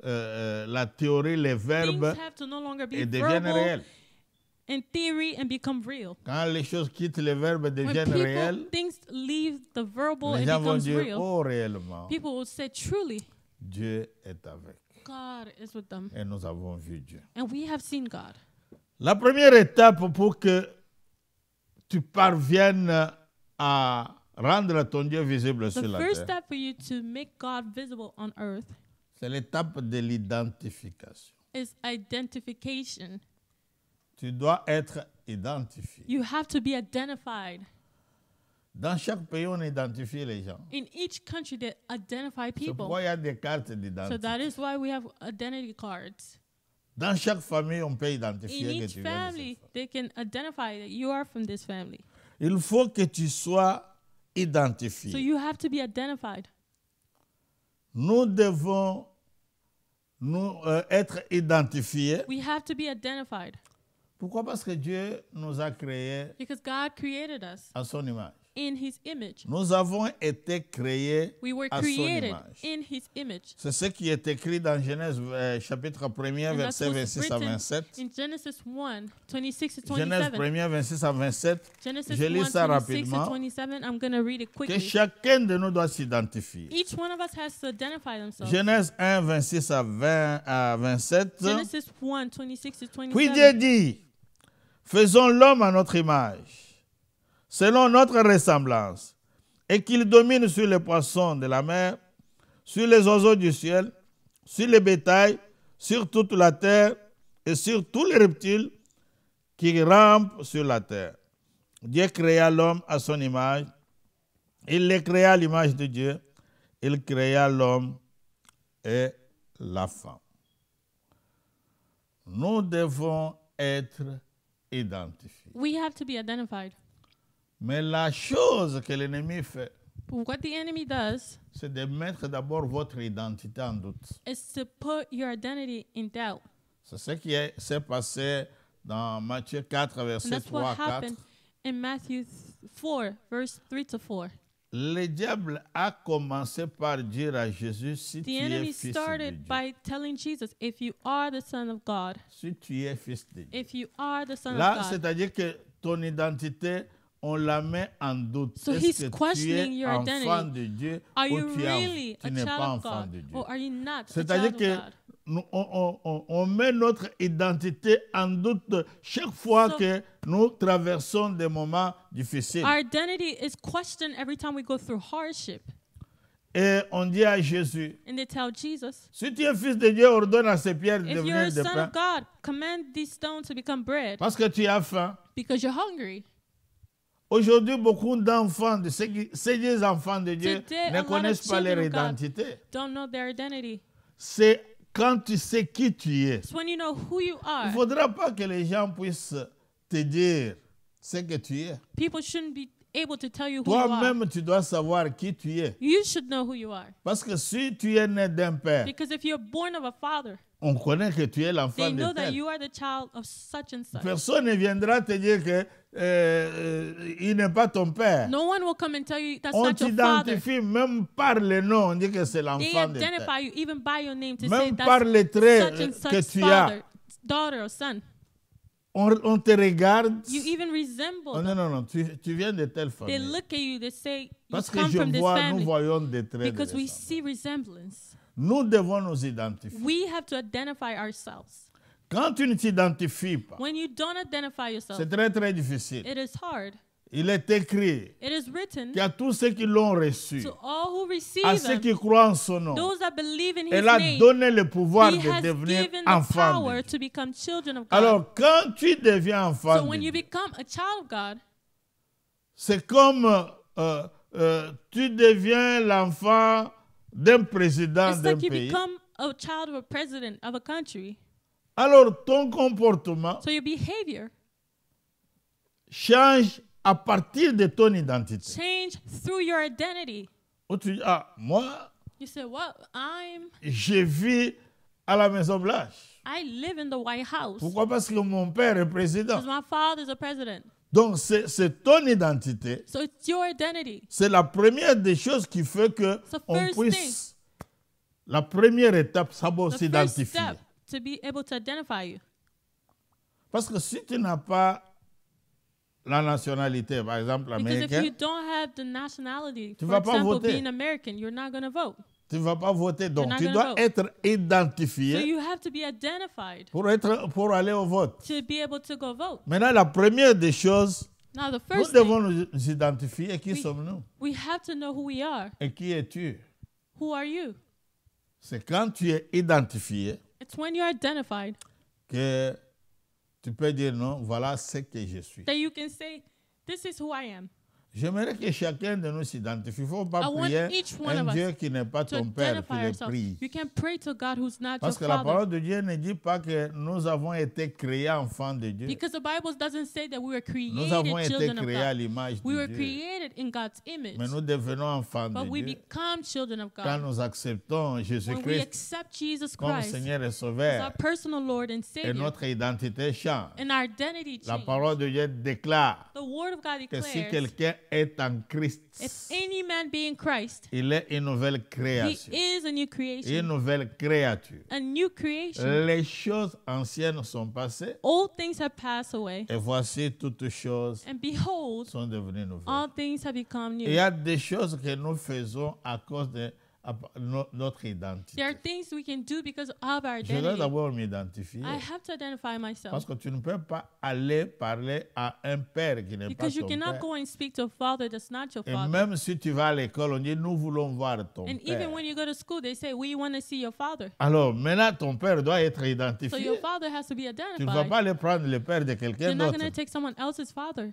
la théorie, les Things verbes have to no longer be et deviennent verbal réels. in theory and become real. Quand les choses quittent les verbes et When deviennent réels, people things leave the verbal les and gens vont becomes dire, real, oh réellement, people will say, truly, Dieu est avec. God is with them. Et nous avons vu Dieu. And we have seen God. La première étape pour que tu parviennes à rendre ton Dieu visible sur The la first terre, step for you to make God visible on earth c'est l'étape de l'identification. is identification. Tu dois être identifié. You have to be identified. Dans chaque pays, on identifie les gens. In each country, they identify C'est people. pourquoi il y a des cartes So d'identité. that is why we have identity cards. Dans chaque famille, on peut In identifier que each tu viens de family, cette famille. they can identify that you are from this family. Il faut que tu sois So identifié. you have to be identified. Nous devons être identifiés. We have to be identified Pourquoi? Parce que Dieu nous a créés because God created us à son image. in His image. Nous avons été créés We were à son created image. in His image. C'est ce qui est écrit dans Genèse chapitre 1er, And that's versets what's 26 à written 27. in Genesis 1, 26 to Genèse 27. 1er, 26 à 27. Genesis Je 1, lis ça 26 to rapidement. 27. I'm going to read it Que quickly. chacun de nous doit s'identifier. Each one of us has to identify themselves. Genèse 1, 26 à 27. Genesis 1, 26 to Puis 27. Dieu dit, faisons l'homme à notre image, selon notre ressemblance, et qu'il domine sur les poissons de la mer, sur les oiseaux du ciel, sur les bétails, sur toute la terre, et sur tous les reptiles qui rampent sur la terre. Dieu créa l'homme à son image. Il les créa à l'image de Dieu. Il créa l'homme et la femme. Nous devons être identifiés. We have to be identified. Mais la chose que l'ennemi fait, What the enemy does c'est de mettre d'abord votre identité en doute. is to put your identity in doubt. C'est ce qui s'est passé dans Matthieu 4, And verset that's 3 what à 4. happened in Matthew 4, verse 3 to 4. Le diable a commencé par dire à Jésus, si The tu es enemy fils de started Dieu, by telling Jesus, if you are the Son of God, si tu es fils de Dieu. if you are the Son Là, of God. c'est-à-dire que ton identité, on la met en doute. So Est-ce he's que tu questioning es your enfant identity. de Dieu Are ou you tu really a n'es pas child of enfant God, de Dieu? or are you not a C'est-à-dire child que of God? on met notre identité en doute chaque fois So- que nous traversons des moments difficiles. Our identity is questioned every time we go through hardship. Et on dit à Jésus, And they tell Jesus, si tu es fils de Dieu, ordonne à ces pierres de if you're devenir a des son pains, of God, command these stones to become bread parce que tu as faim. because you're hungry. Aujourd'hui, beaucoup d'enfants, ces enfants de Dieu, Today, a ne lot of connaissent pas leur children of God identité. don't know their identity. C'est quand tu sais qui tu es. It's when you know who you Il are. ne faudra pas que les gens puissent te dire ce que tu es. People shouldn't be able to tell you who you are. Toi-même, tu dois savoir qui tu es. You should know who you are. Parce que si tu es né d'un père, Because if you're born of a father, on connaît que tu es l'enfant they de know that tel. you are the child of such and such. Personne ne viendra te dire que il n'est pas ton père. No one will come and tell you that's On not your father. t'identifie même par le nom, on dit que c'est They l'enfant de tel. identify you even by your name to say Même par that's les traits such and que such tu father, as. daughter or son. On te regarde. You even resemble Oh, them. non, tu viens de telle They famille. look at you, they say you Parce que come from this nous family voyons des traits de because we ressemblance. see resemblance. Nous devons nous identifier. We have to identify ourselves. Quand tu ne t'identifies pas, When you don't identify yourself, c'est très très difficile. it is hard. Il est écrit It is written qu'à tous ceux qui l'ont reçu, to all who receive à ceux him, qui croient en son nom, those that believe in his elle a name, donné le pouvoir he de has devenir given the enfant power de Dieu. to become children of God. Alors, quand tu deviens enfant So de when you Dieu, become a child of God, c'est comme tu deviens l'enfant d'un président it's d'un like you pays. become a child of a president of a country. Alors, ton comportement So your behavior change à partir de ton identité. change through your identity. Où tu dis, ah, moi, You say, well, je vis à la Maison Blanche. I live in the White House Pourquoi? Parce que mon père est président. because my father's a president. Donc, c'est ton identité. So it's your identity. C'est la première des choses qui fait que It's the on first puisse, la première étape, savoir The first s'identifier. step to be able to identify you. Parce que si tu n'as pas la nationalité, par exemple Because if you américaine, don't have the nationality, Tu for vas pas example, voter. being American, you're not going to vote. tu ne vas pas voter. Donc, not tu gonna dois vote. être So identifié you have to be identified pour aller au vote. to be able to go vote. Maintenant, la première des choses, Now, the nous first devons thing, nous identifier. Qui Oui. sommes-nous? we have to know who we are. Et qui es-tu? Who are you? C'est quand tu es identifié It's when you're identified que tu peux dire non, voilà ce que je suis. that you can say, this is who I am. J'aimerais que chacun de nous s'identifie. Il ne faut pas I want prier each one un of Dieu us qui n'est pas To ton Père, identify qui le ourselves. prie. You can pray to God who's not Parce que your la father. parole de Dieu ne dit pas que nous avons été créés enfants de Dieu. Because the Bible doesn't say that we were Nous avons created été children of créés à God. l'image We de were Dieu. created in God's image. Mais nous devenons enfants But de we Dieu become children of quand God nous acceptons when we Jésus-Christ accept Jesus comme Christ Seigneur et as Sauveur. our personal Lord and Et Savior. notre identité change. And our identity La changes. parole de Dieu déclare The Word of God que si declares, quelqu'un est en if Christ, any man be in Christ, il est une nouvelle he création. is a new Une creation. nouvelle créature. A new creation. Les choses anciennes sont passées Old things have passed away, et voici toutes choses and behold, sont devenues nouvelles. all things have become Il y new. a des choses que nous faisons à cause de notre identité. There are things we can do because of our Je dois identity. d'abord m'identifier. I have to identify myself. Parce que tu ne peux pas aller parler à un père qui n'est pas Because you ton cannot père. go and speak to a father that's not your Et father. même si tu vas à l'école, on dit nous voulons voir ton And père. even when you go to school, they say, we want to see your father. Alors maintenant, ton père doit être So identifié. your father has to be Tu ne vas identified. pas aller prendre le père de You're quelqu'un not d'autre. going to take someone else's father.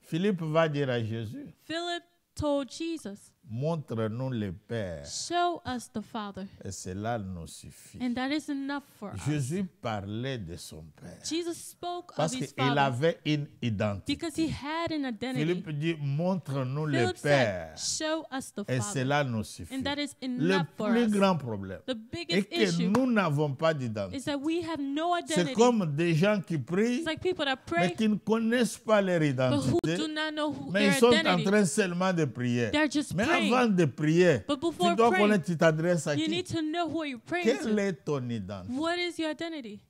Philippe va dire à Jésus, Philip told Jesus, montre-nous le Père. show us the Father. Et cela nous suffit. And that is enough for us. Jésus parlait de son Père. Jesus spoke Parce of his qu'il Father avait une identité. because he had an identity. Philippe dit, montre-nous le Philip Père. said, show us the Et Father. cela nous suffit. And that is Le enough for plus us. grand problème The est biggest que issue nous n'avons pas is d'identité. that we have no C'est identity. comme des gens qui prient, It's like people that mais pray, qui ne connaissent pas leur but who identité. do not know Mais their ils sont en identity. train seulement de prier. They're just Mais praying. avant de prier, But tu before dois praying, connaître, tu t'adresses à you qui? need to know who you're praying Quelle to. est ton identité? What is your identity?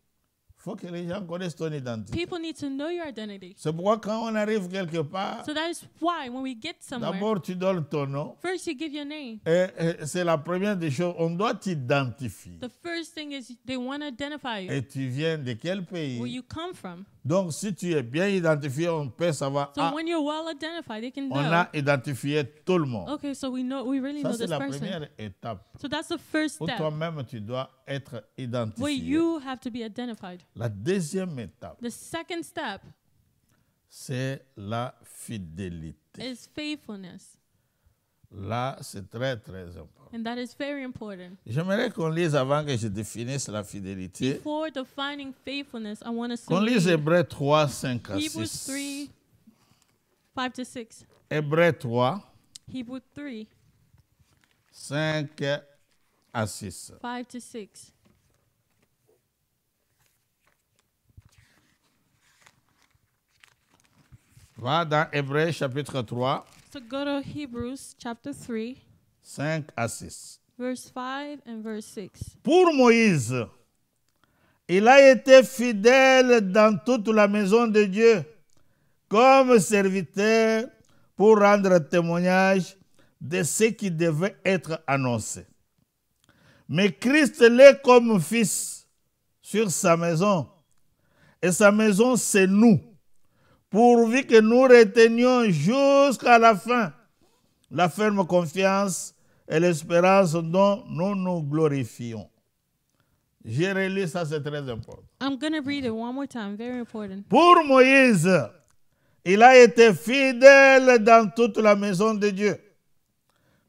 Il faut que les gens connaissent ton identité. People need to know your identity. C'est pourquoi quand on arrive quelque part, So that is why when we get somewhere, d'abord tu donnes ton nom. first you give your name. Et c'est la première des choses. On doit t'identifier. The first thing is they want to identify you. Et tu viens de quel Where pays? you come from. Donc si tu es bien identifié, on peut savoir. So Ah, when you're well identified, they can on know. a identifié tout le monde. Okay, so we really Ça, know c'est this la person. première étape. So that's the first Où step toi-même, tu dois être where identifié. you have to be identified. La deuxième étape, The second step c'est la fidélité. is faithfulness. Là, c'est très, très important. And that is very important. J'aimerais qu'on lise avant que je définisse la fidélité. Before defining faithfulness, I want us to Qu'on lise read Hébreux 3, 5 à Hebrews 6. 3, 5 to 6. Hébreux 3, Hebrews 3, 5 à 6. 5 to 6. Va dans Hébreux chapitre 3, So go to Hebrews chapter 3, 5 à 6. verse 5 and verse 6. Pour Moïse, il a été fidèle dans toute la maison de Dieu, comme serviteur pour rendre témoignage de ce qui devait être annoncé. Mais Christ l'est comme fils sur sa maison, et sa maison c'est nous, pourvu que nous retenions jusqu'à la fin la ferme confiance et l'espérance dont nous nous glorifions. J'ai relu ça, c'est très important. I'm going to read it one more time. Very important. Pour Moïse, il a été fidèle dans toute la maison de Dieu,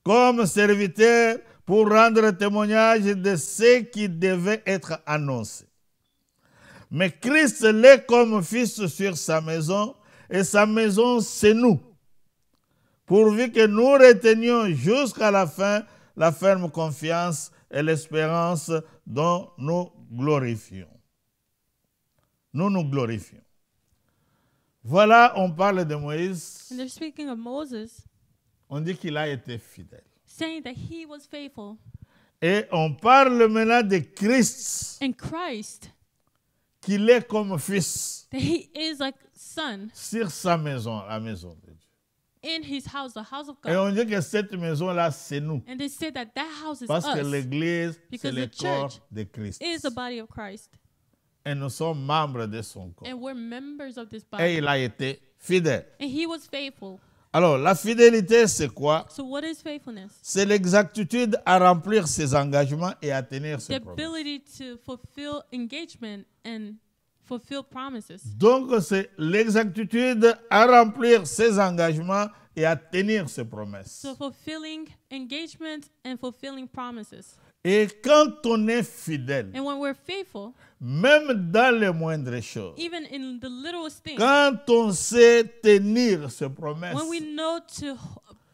comme serviteur pour rendre témoignage de ce qui devait être annoncé. Mais Christ l'est comme fils sur sa maison, et sa maison, c'est nous, pourvu que nous retenions jusqu'à la fin la ferme confiance et l'espérance dont nous glorifions. Nous nous glorifions. Voilà, on parle de Moïse. And they're speaking of Moses, On dit qu'il a été fidèle. saying that he was faithful. Et on parle maintenant de Christ, And Christ, qu'il est comme fils that he is like son sur sa maison, la maison de Dieu. in his house, the house of Et God. on dit que cette maison-là, c'est nous. And they say that that house is Parce que us. l'Église, c'est Because le the corps church de Christ. Is the body of Christ. Et nous sommes membres de son corps. And we're members of this Et body. il a été fidèle. And he was faithful. Alors, la fidélité, c'est quoi? So what is faithfulness? C'est l'exactitude à remplir ses engagements et à tenir The ses promesses. ability to fulfill engagement and fulfill promises. Donc, c'est l'exactitude à remplir ses engagements et à tenir ses promesses. So fulfilling engagement and fulfilling promises. Et quand on est fidèle, And when we're faithful, même dans les moindres choses, even in the littlest things, quand on sait tenir ses promesses, when we know to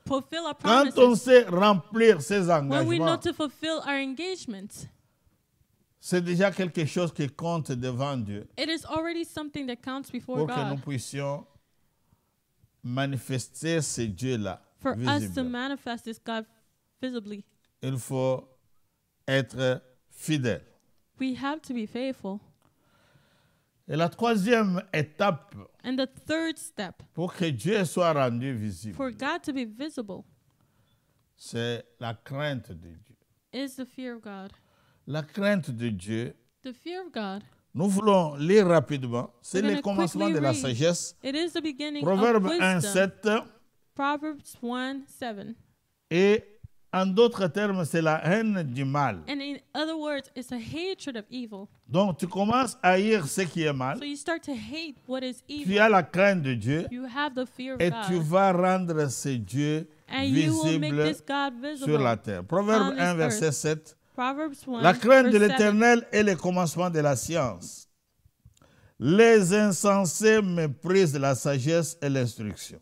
fulfill our quand on promises, sait remplir ses when we know engagements, to fulfill our engagements, c'est déjà quelque chose qui compte devant Dieu it is already something that counts before pour que nous God. puissions manifester ce Dieu-là For us to visible. manifest this God visibly, Il faut être fidèle. we have to be faithful. Et la troisième étape And the third step, pour que Dieu soit rendu visible, for God to be visible, c'est la crainte de Dieu. is the fear of God. La crainte de Dieu, The fear of God. nous voulons lire rapidement. C'est We're le gonna commencement quickly de la read. sagesse. It is the beginning Proverbe of 1, wisdom. 7. Proverbs 1:7. Et en d'autres termes, c'est la haine du mal. And in other words, it's a hatred of evil. Donc, tu commences à haïr ce qui est mal. So you start to hate what is Tu evil. as la crainte de Dieu. You have the fear of Et tu God. vas rendre ce Dieu And you will make visible this God sur la visible. terre. Proverbe on this 1, verset earth. 7. Proverbs 1. La crainte de verse 7. l'Éternel est le commencement de la science. Les insensés méprisent la sagesse et l'instruction.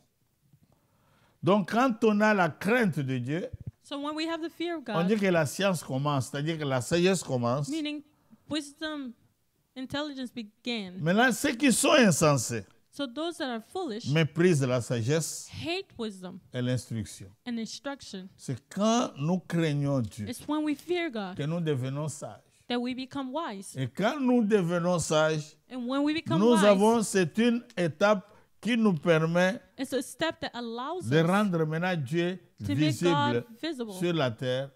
Donc, quand on a la crainte de Dieu, So when we have the fear of on God, dit que la science commence, c'est-à-dire que la sagesse commence. meaning wisdom, intelligence began. Maintenant, ceux qui sont insensés So those that are foolish méprisent la sagesse hate wisdom et l'instruction. and instruction. C'est quand nous craignons Dieu It's when we fear God que nous devenons sages. that we become wise. Et quand nous devenons sages, And when we become nous wise, avons, c'est une étape qui nous permet it's a step that allows de us rendre maintenant Dieu to make visible God visible sur la terre,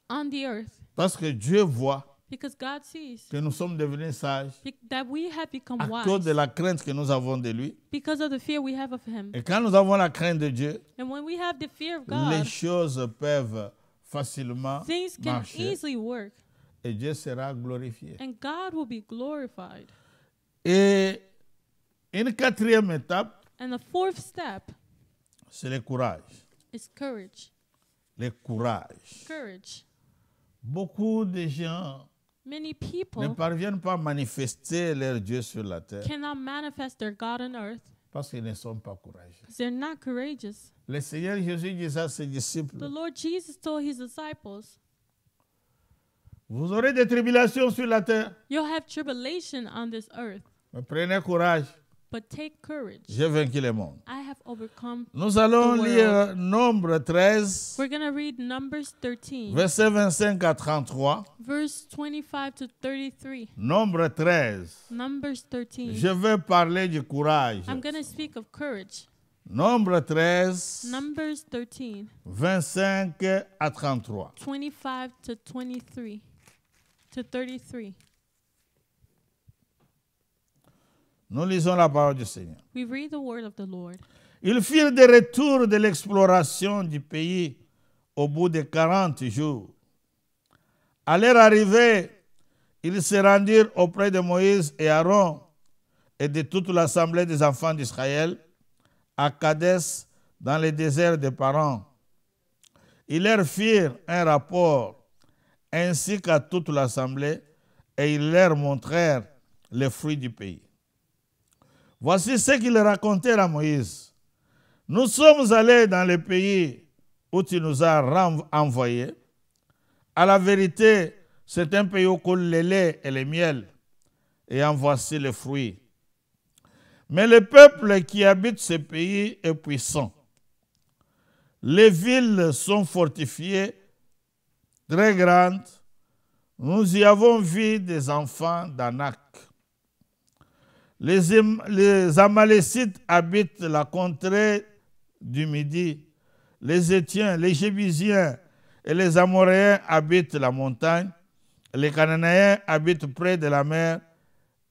on the earth parce que Dieu voit because God sees que nous sommes devenus sages that we have become à cause wise de la crainte que nous avons de lui. because of the fear we have of Him. Et quand nous avons la crainte de Dieu, And when we have the fear of les God, choses peuvent facilement things can marcher easily work et Dieu sera glorifié. and God will be glorified. Et une quatrième étape, And the fourth step c'est le courage. is courage. Le courage. Courage. Beaucoup de gens Many ne people parviennent pas à manifester leur Dieu sur la terre cannot manifest their God on earth parce qu'ils ne sont pas courageux. because they're not courageous. Le Seigneur Jésus disait à ses The disciples, Lord Jesus told His disciples, vous aurez des tribulations sur la terre, you'll have tribulation on this earth, mais prenez courage, but take courage. j'ai vaincu le monde. I have overcome. Nous allons The world. lire Nombre 13, We're going to read Numbers 13, versets 25 à 33. verse 25 to 33. Nombre 13. Numbers 13. Je vais parler du courage. I'm going to speak of courage. Nombre 13, Numbers 13, 25 à 33. 25 to 23 to 33. Nous lisons la parole du Seigneur. We read the word of the Lord. Ils firent des retours de l'exploration du pays au bout de 40 jours. À leur arrivée, ils se rendirent auprès de Moïse et Aaron et de toute l'assemblée des enfants d'Israël à Kadès dans le désert de Paran. Ils leur firent un rapport ainsi qu'à toute l'assemblée et ils leur montrèrent les fruits du pays. Voici ce qu'ils racontèrent à Moïse. Nous sommes allés dans le pays où tu nous as envoyés. À la vérité, c'est un pays où coule le lait et le miel, et en voici les fruits. Mais le peuple qui habite ce pays est puissant. Les villes sont fortifiées, très grandes. Nous y avons vu des enfants d'Anak. Les Amalécites habitent la contrée du Midi. Les Étiens, les Jébusiens et les Amoréens habitent la montagne. Les Cananéens habitent près de la mer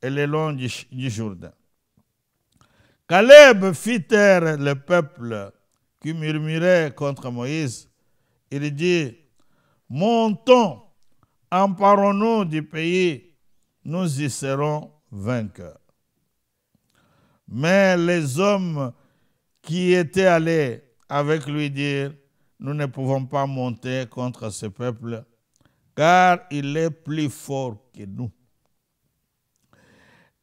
et le long du Jourdain. Caleb fit taire le peuple qui murmurait contre Moïse. Il dit, montons, emparons-nous du pays, nous y serons vainqueurs. Mais les hommes qui étaient allés avec lui dirent, nous ne pouvons pas monter contre ce peuple, car il est plus fort que nous.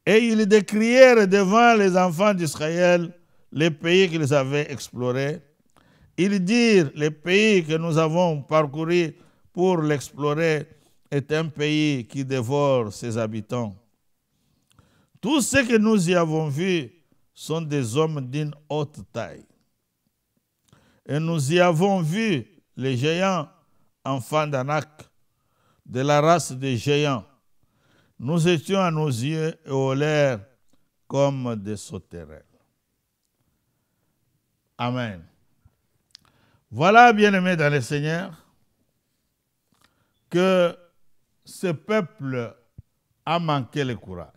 Et ils décrièrent devant les enfants d'Israël les pays qu'ils avaient explorés. Ils dirent, le pays que nous avons parcouru pour l'explorer est un pays qui dévore ses habitants. Tous ceux que nous y avons vus sont des hommes d'une haute taille. Et nous y avons vu les géants, enfants d'Anak, de la race des géants. Nous étions à nos yeux et aux lèvres comme des sauterelles. Amen. Voilà, bien-aimés dans le Seigneur, que ce peuple a manqué le courage.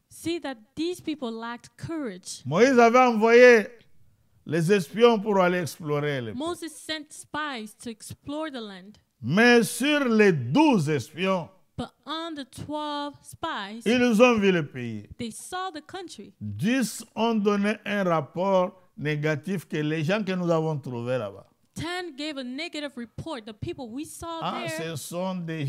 See that these people lacked courage. Moïse avait envoyé les espions pour aller explorer le pays. Moses sent spies to explore the land. Mais sur les 12 espions, But on the 12 spies, ils ont vu le pays. they saw the country. 10 ont donné un rapport négatif que les gens que nous avons trouvés là-bas. 10 gave a negative report. The people we saw Ah, there, ce sont des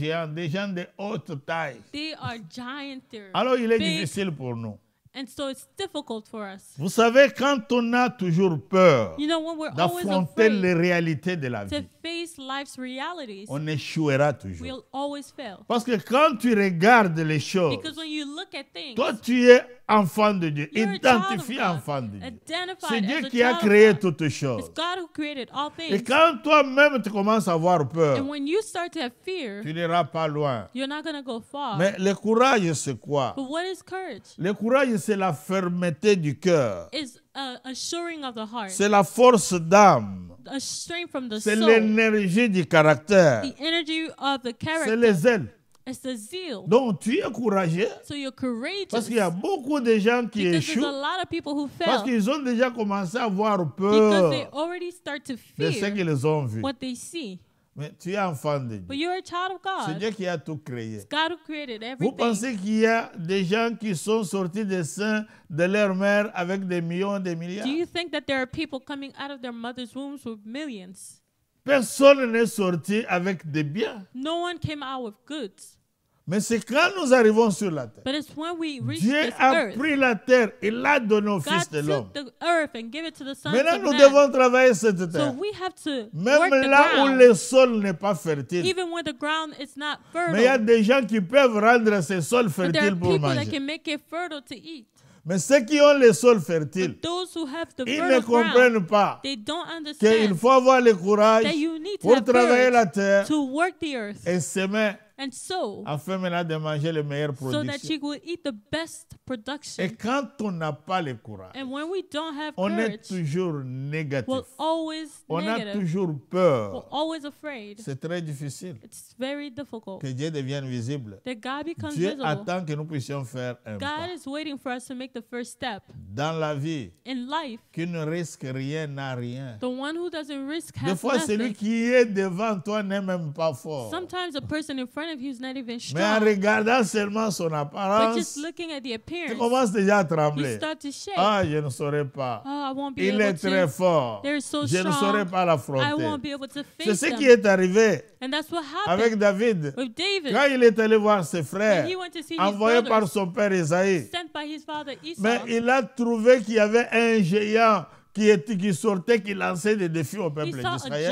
gens de haute taille. they are giant. They're Alors il est big, difficile pour nous. and so it's difficult for us. Vous savez, quand on a toujours peur You know, when we're always d'affronter les afraid réalités de la to vie, face life's realities, on échouera toujours. we'll always fail. Parce que quand tu regardes les choses, Because when you look at things, toi tu es enfant de Dieu, you're a child of identifié God, enfant de Dieu. C'est identified Dieu as a qui a child of créé God. toutes It's choses. God who created all Et things. quand toi-même tu commences à avoir peur, And when you start to have fear, tu n'iras pas loin. you're not going to go far. Mais le courage, c'est quoi? But what is courage? Le courage, c'est la fermeté du cœur. It's a assuring of the heart, C'est la force d'âme. a strength from the C'est soul, l'énergie du caractère. the energy of the C'est character. les ailes. It's the zeal. Donc tu es courageux So you're courageous. parce qu'il y a beaucoup de gens qui Because there's échouent a lot of people who parce fail qu'ils ont déjà commencé à avoir because they peur already start to de ce fear qu'ils ont vu. what they see. Mais tu es enfant de But Dieu. you're a child of C'est God. Dieu qui a tout créé. It's God who created Vous everything. pensez qu'il y a des gens qui sont sortis des seins de leur mère avec des millions, des milliards? Do you think that there are people coming out of their mother's wombs with millions? Personne n'est sorti avec des biens. No one came out with goods. Mais c'est quand nous arrivons sur la terre. But it's when we reach Dieu this a earth. pris la terre et l'a donnée au God Fils de l'homme. took the earth and gave it to the sons Maintenant, of nous man. devons travailler cette So terre. we have to Même work the là où ground. le sol n'est pas fertile. Even when the ground is not Mais il y a fertile. des gens qui peuvent rendre ces sols But there are fertiles pour people that manger. can make it fertile to eat. Mais ceux qui ont les sols fertiles, But those who have the ils ne fertile ground, comprennent pas they don't qu'il understand faut avoir le courage that you need to pour have travailler la courage terre to work the earth et s'aimer and sow afin maintenant de manger les meilleures so that productions. you will eat the best Et production. quand on n'a pas le courage, And when we don't have on est courage, toujours négatif. we're always On a negative. toujours We're peur. always afraid. C'est très difficile It's very difficult que Dieu devienne visible. that God becomes Dieu visible. attend que nous puissions faire un God pas. is waiting for us to make the first step. Dans la vie, In life, qui ne risque rien n'a rien. the one who doesn't risk Des has fois, celui nothing. qui est devant toi n'est même pas fort. Sometimes the person in front of you is not even Mais en strong. regardant seulement son But apparence, just looking at the tu appearance, commences déjà à you trembler. start to shake. Ah, je ne saurais pas. Oh, I won't be Il able est très to. fort. They're so Je ne strong. saurais pas I l'affronter. won't be able to C'est face ce them. qui est arrivé And that's what avec happened David. with David. Quand il est allé voir ses frères, When he went to see his envoyé par brothers, son père Isaïe, sent by his father mais Esau, il a trouvé qu'il y avait un géant qui sortait, qui lançait des défis au he peuple saw a d'Israël.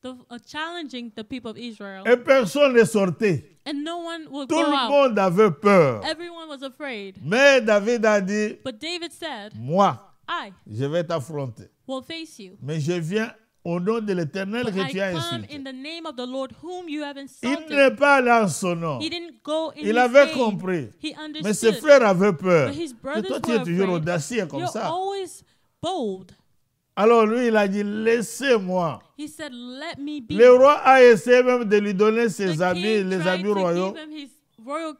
giant challenging the people of Israel. Et personne n'est sorti. And no one would Tout go le out. monde avait peur. Everyone was afraid. Mais David a dit, But David said, moi, I je vais t'affronter. will face you. Mais je viens au nom de l'Éternel But que I tu as come insulté. in the name of the Lord whom you have Il insulted. n'est pas allé en son nom. He didn't go in Il his avait name. compris. He Mais ses understood. frères avaient peur. But his Et brothers toi, tu were es toujours afraid. audacieux comme You're ça. always bold. Alors lui, il a dit, laissez-moi. He said, let me be. Le roi a essayé même de lui donner The ses habits, king les tried habits to royaux. give him his royal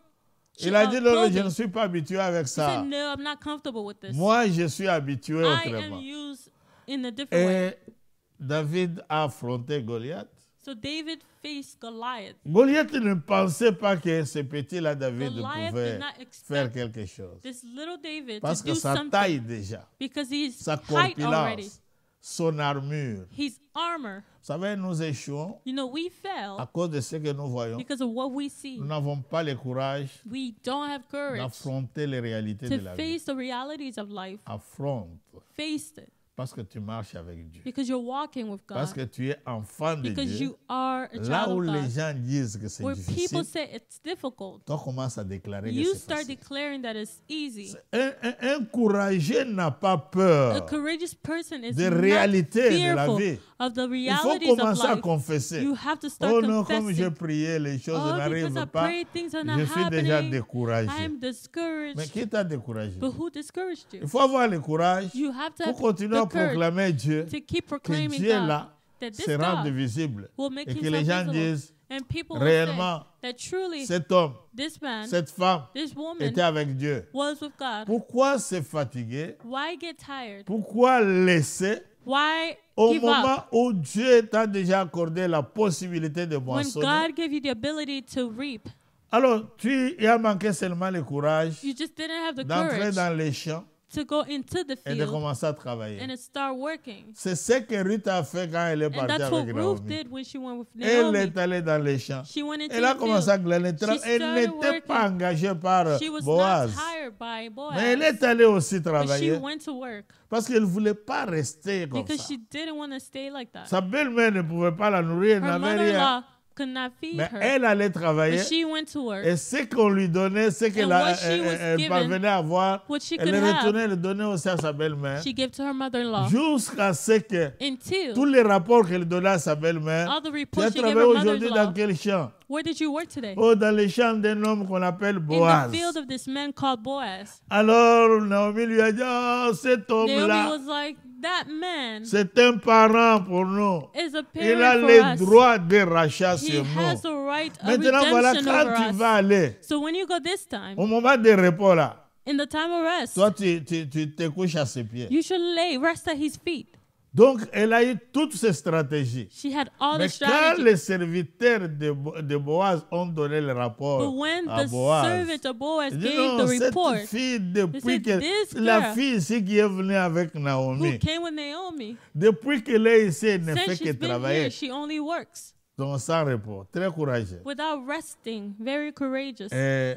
Il a dit, non, je clothing. ne suis pas habitué avec He ça. said, no, I'm not comfortable with this. Moi, je suis habitué I am autrement. used in a different way. Et David a affronté Goliath. So David faced Goliath. Goliath ne pensait pas que ce petit-là, David, Goliath pouvait did not faire expect quelque chose. this little David Parce to que do sa something taille déjà, because he's sa height already. corpulence, son armure. His armor. Vous savez, nous échouons You know, we fell à cause de ce que nous voyons. because of what we see. Nous n'avons pas le courage We don't have courage d'affronter les réalités de to la vie. face the realities of life. Affronte, Face it parce que tu marches avec Dieu. because you're walking with Parce God. que tu es enfant de Because Dieu. you are a Là où child of les God. gens disent que c'est Where difficile, people say it's difficult, toi commences à déclarer que you c'est start facile. declaring that it's easy. Un courageux n'a pas A peur courageous person is des not réalités de la fearful vie. of the Il faut realities of commencer à life. confesser. You have to start Oh non, comme j'ai confessing. prié, les choses Oh, because I n'arrivent pas. prayed, things are not Je suis déjà happening. découragé. I am Mais discouraged. qui t'a découragé? But who discouraged you? Il faut avoir le courage You have to pour have continuer à the courage proclamer Dieu, to keep que proclaiming Dieu est God. là that this se rende God visible will make et que les himself gens visible. disent And people will réellement, say that truly cet homme, this man, cette femme this woman était avec Dieu. was with God. Pourquoi se fatiguer? Why get tired? Pourquoi laisser Why au give moment up où Dieu t'a déjà accordé la possibilité de when moissonner? God gave you the ability to reap? Alors, tu as manqué seulement le courage You just didn't have the d'entrer courage dans les champs to go into the et de field commencer à travailler. and to start working. C'est ce que Ruth a fait quand elle est And partie that's what avec Ruth Naomi. did when she went with Elle Naomi. est allée dans les champs. She went into Elle a the commencé à field. glaner. She Elle started n'était pas working. engagée par She was Boaz. not hired by Mais elle Boaz, est allée aussi but she travailler went to work parce qu'elle ne voulait pas rester comme because ça. she didn't want to stay like that. Sa belle-mère ne pouvait pas la nourrir, elle Her n'avait rien. mother-in-law could not feed Mais her, elle allait travailler. but she went to work. Et ce qu'on lui donnait, ce qu'elle And what she was elle given, parvenait à avoir, what she elle could retournait le donner aussi à sa belle-mère. She gave to her mother-in-law Jusqu'à ce que tous until les rapports qu'elle donnait à sa belle-mère, all the tu as reports she gave travaillé her aujourd'hui dans mother-in-law. quel champ? Where did you work today? Oh, dans les champs d'un homme qu'on appelle In Boaz. the field of this man called Boaz. Alors Naomi lui a dit, oh, cet Naomi homme-là, was like, that man c'est un parent pour nous. is a Il a parent for le us. droit de rachat He sur has nous. the right of Maintenant, voilà, redemption quand over tu us. vas aller, So when you go this time, au moment des repos là, in the time of rest, toi, tu te couches à ses pieds. you should rest at his feet. Donc, elle a eu toutes ces stratégies. She had all Mais the quand strategies. les serviteurs de Boaz ont donné le But rapport when à the Boaz, servant of Boaz il dit gave non, the cette report, fille, depuis said, que "This la girl fille ici qui est venue avec who Naomi, came with Naomi, depuis qu'elle est ici, elle ne since fait she's que been travailler. here, she only works Donc, sans repos, très courageux. without resting, very courageous." Et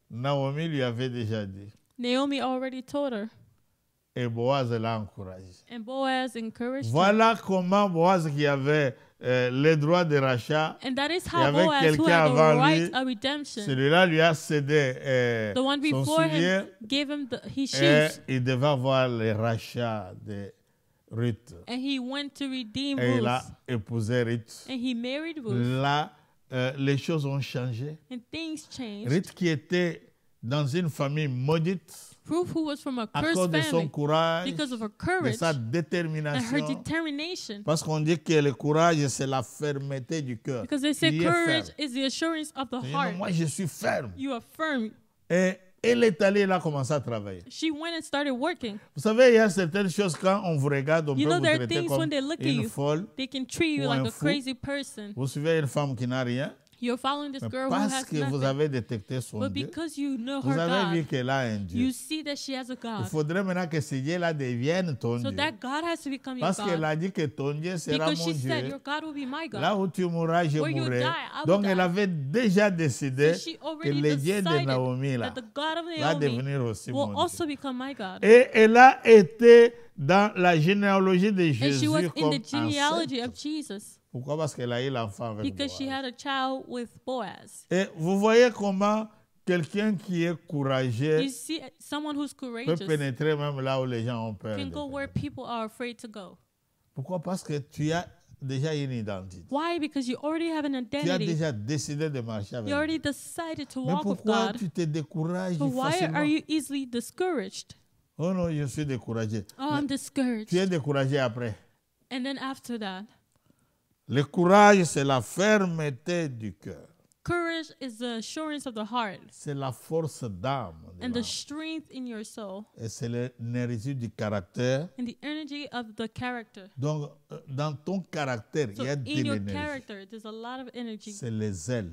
Naomi lui avait déjà dit, Naomi already told her, et Boaz l'a encouragé. and Boaz encouraged her. Voilà comment Boaz qui avait les droits de rachat, And that is Il y how avait Boaz, who quelqu'un had the avant right lui, of redemption, celui-là lui a cédé the one son before soulier him gave him his et shoes, il devait avoir le rachat de Ruth. and he went to redeem Et il a Ruth, épousé Ruth. and he married Ruth, Là, les choses ont changé. and things changed. Ruth qui était dans une famille maudite Ruth, who was from a à cause cursed de son family, courage, because of her de courage sa and her détermination. determination, Parce qu'on dit que le courage, c'est la fermeté du cœur. because they say Tu es courage ferme. is the assurance of the Elle dit, non, heart. moi, je suis ferme. You are firm. Et elle est allée, elle a commencé à travailler. She went and started working. Vous savez, il y a certaines choses, quand on vous regarde, on You peut know, vous there are traiter things comme when they look at une you, folle. they can treat you Ou like un a fou. crazy person. Vous suivez une femme qui n'a rien, You're following this mais girl who parce has que vous nothing. avez détecté son But Dieu, because you know vous her avez vu God, qu'elle a un Dieu. you see that she has a Il God. faudrait maintenant que ce Dieu-là devienne ton So Dieu. that God has to become your Parce qu'elle God. a dit que ton Dieu sera Because mon she said, Dieu. your God will be my God. Là où tu mourras, je Where you mourrai. die, I will Donc, die. elle avait déjà décidé So she que already le Dieu de decided Naomi là, that the God of va Naomi devenir aussi will mon also Dieu. become my God. Et elle a été dans la généalogie de And she Jésus was in comme the genealogy ancêtre. of Jesus Pourquoi? Parce qu'elle a eu l'enfant avec because she Boaz. had a child with Boaz. Et vous voyez comment quelqu'un qui est courageux You see, someone who's peut courageous pénétrer même là où les gens ont peur. can de go where pénétrer. people are afraid to go. Pourquoi? Parce que tu as déjà une identité. Why? Because you already have an Tu as identity. déjà décidé de marcher avec You already Dieu. decided to Mais walk with pourquoi God. tu te décourages So why facilement? are you easily discouraged? Oh non, je suis découragé. Oh, I'm Tu es discouraged. découragé après. And then after that, Le courage, c'est la fermeté du cœur. courage is the assurance of the heart C'est la force d'âme. de and the l'âme. strength in your soul Et c'est l'énergie du caractère. and the energy of the character. Donc, dans ton caractère, So il y a de in your l'énergie. character, there's a lot of energy. C'est les ailes.